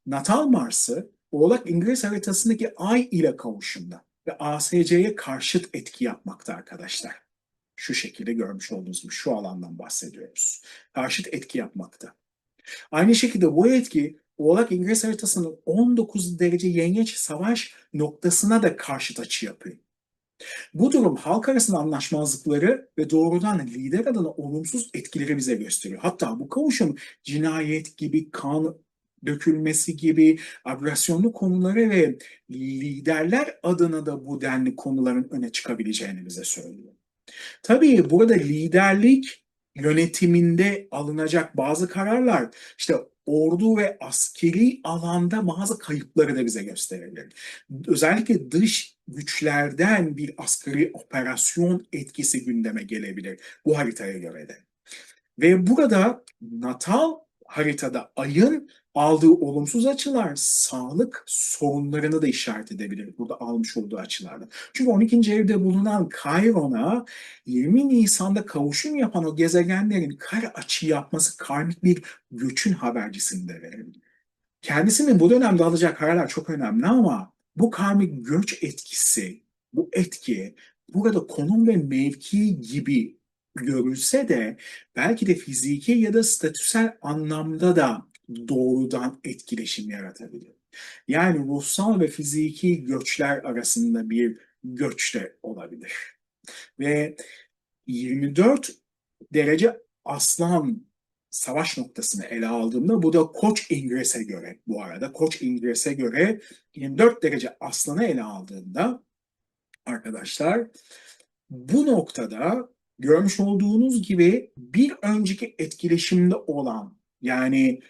natal Mars'ı Oğlak İngiliz haritasındaki Ay ile kavuşumda ve ASC'ye karşıt etki yapmakta arkadaşlar. Şu şekilde görmüş olduğunuz gibi şu alandan bahsediyoruz. Karşıt etki yapmakta. Aynı şekilde bu etki Oğlak İngiliz haritasının 19 derece yengeç savaş noktasına da karşıt açı yapıyor. Bu durum halk arasında anlaşmazlıkları ve doğrudan lider adına olumsuz etkileri bize gösteriyor. Hatta bu kavuşum cinayet gibi, kan dökülmesi gibi agresyonlu konuları ve liderler adına da bu denli konuların öne çıkabileceğini bize söylüyor. Tabii burada liderlik yönetiminde alınacak bazı kararlar işte ordu ve askeri alanda bazı kayıpları da bize gösterebilir. Özellikle dış güçlerden bir askeri operasyon etkisi gündeme gelebilir bu haritaya göre de. Ve burada natal haritada ayın aldığı olumsuz açılar sağlık sorunlarını da işaret edebilir burada almış olduğu açılarda. Çünkü 12. evde bulunan Kayron'a 20 Nisan'da kavuşum yapan o gezegenlerin kare açı yapması karmik bir göçün habercisini de verebilir. Kendisinin bu dönemde alacağı kararlar çok önemli ama bu karmik göç etkisi, bu etki burada konum ve mevki gibi görülse de belki de fiziki ya da statüsel anlamda da doğrudan etkileşim yaratabilir. Yani ruhsal ve fiziki göçler arasında bir göç de olabilir. Ve 24 derece Aslan savaş noktasını ele aldığımda bu da Koç İngres'e göre bu arada Koç İngres'e göre 24 derece Aslan'ı ele aldığında arkadaşlar bu noktada görmüş olduğunuz gibi bir önceki etkileşimde olan yani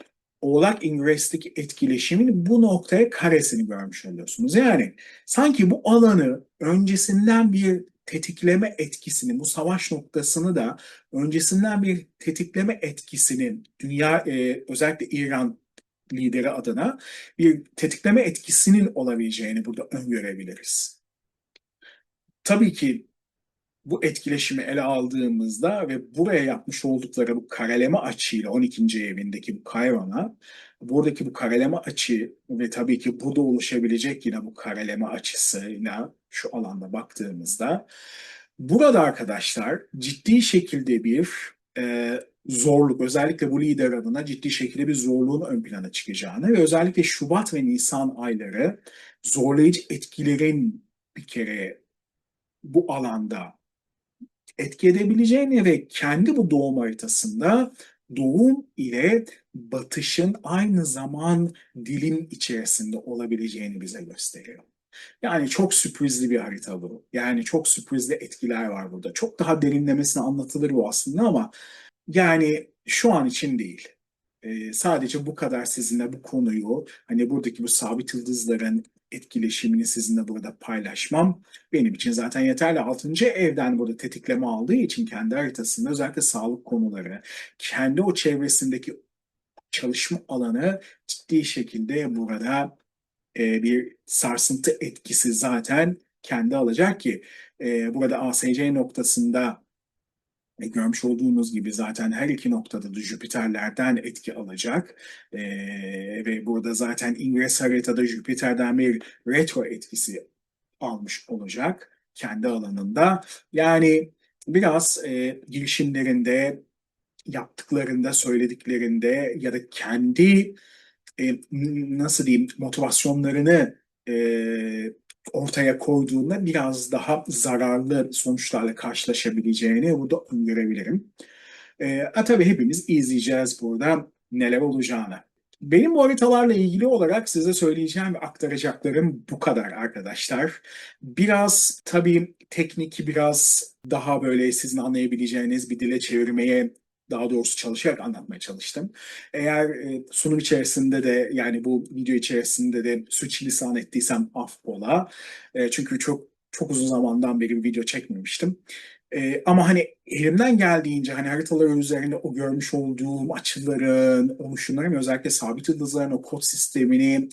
Oğlak Ingres'teki etkileşimin bu noktaya karesini görmüş oluyorsunuz. Yani sanki bu alanı öncesinden bir tetikleme etkisini, bu savaş noktasını da öncesinden bir tetikleme etkisinin özellikle İran lideri adına bir tetikleme etkisinin olabileceğini burada öngörebiliriz. Tabii ki bu etkileşimi ele aldığımızda ve buraya yapmış oldukları bu kareleme açıyla 12. evindeki bu Kayron'a, buradaki bu kareleme açı ve tabii ki burada oluşabilecek yine bu kareleme açısıyla şu alanda baktığımızda burada arkadaşlar ciddi şekilde bir zorluk, özellikle bu lider adına ciddi şekilde bir zorluğun ön plana çıkacağını ve özellikle Şubat ve Nisan ayları zorlayıcı etkilerin bir kere bu alanda etki edebileceğini ve kendi bu doğum haritasında doğum ile batışın aynı zaman dilim içerisinde olabileceğini bize gösteriyor. Yani çok sürprizli bir harita bu. Yani çok sürprizli etkiler var burada. Çok daha derinlemesine anlatılır bu aslında ama yani şu an için değil. Sadece bu kadar sizinle bu konuyu, hani buradaki bu sabit yıldızların etkileşimini sizinle burada paylaşmam benim için zaten yeterli. 6. evden burada tetikleme aldığı için kendi haritasında özellikle sağlık konuları, kendi o çevresindeki çalışma alanı ciddi şekilde burada bir sarsıntı etkisi zaten kendi alacak ki burada ASC noktasında görmüş olduğunuz gibi zaten her iki noktada da Jüpiterlerden etki alacak. Ve burada zaten ingres haritada Jüpiter'den bir retro etkisi almış olacak kendi alanında. Yani biraz girişimlerinde, yaptıklarında, söylediklerinde ya da kendi nasıl diyeyim motivasyonlarını ortaya koyduğunda biraz daha zararlı sonuçlarla karşılaşabileceğini burada öngörebilirim. Tabii hepimiz izleyeceğiz burada neler olacağını. Benim bu haritalarla ilgili olarak size söyleyeceğim ve aktaracaklarım bu kadar arkadaşlar. Biraz tabii teknik, biraz daha böyle sizin anlayabileceğiniz bir dile çevirmeye daha doğrusu çalışarak anlatmaya çalıştım. Eğer sunum içerisinde de yani bu video içerisinde de sürçülisan ettiysem affola. Çünkü çok uzun zamandan beri bir video çekmemiştim. Ama hani elimden geldiğince hani haritalar üzerinde o görmüş olduğum açıların, oluşumların ve özellikle sabit yıldızların o kod sistemini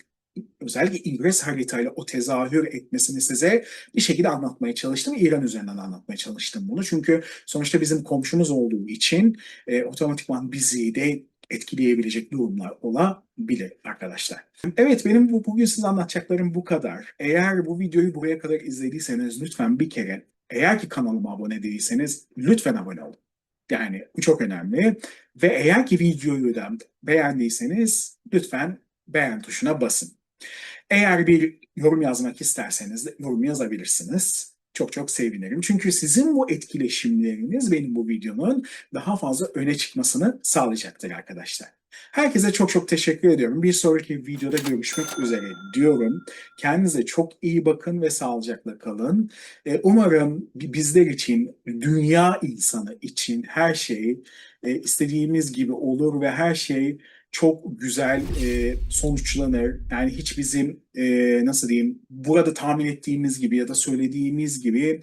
özellikle ingres haritayla o tezahür etmesini size bir şekilde anlatmaya çalıştım. İran üzerinden anlatmaya çalıştım bunu. Çünkü sonuçta bizim komşumuz olduğu için otomatikman bizi de etkileyebilecek durumlar olabilir arkadaşlar. Evet benim bugün size anlatacaklarım bu kadar. Eğer bu videoyu buraya kadar izlediyseniz lütfen bir kere eğer ki kanalıma abone değilseniz lütfen abone olun. Yani bu çok önemli. Ve eğer ki videoyu da beğendiyseniz lütfen beğen tuşuna basın. Eğer bir yorum yazmak isterseniz de yorum yazabilirsiniz. Çok çok sevinirim. Çünkü sizin bu etkileşimleriniz benim bu videonun daha fazla öne çıkmasını sağlayacaktır arkadaşlar. Herkese çok çok teşekkür ediyorum. Bir sonraki videoda görüşmek üzere diyorum. Kendinize çok iyi bakın ve sağlıcakla kalın. Umarım bizler için, dünya insanı için her şey istediğimiz gibi olur ve her şey çok güzel sonuçlanır. Yani hiç bizim nasıl diyeyim burada tahmin ettiğimiz gibi ya da söylediğimiz gibi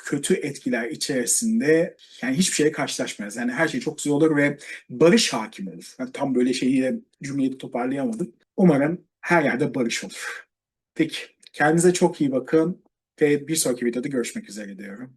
kötü etkiler içerisinde yani hiçbir şeye karşılaşmayız. Yani her şey çok güzel olur ve barış hakim olur. Yani tam böyle şeyi cümleyi toparlayamadım. Umarım her yerde barış olur. Peki kendinize çok iyi bakın ve bir sonraki videoda görüşmek üzere diyorum.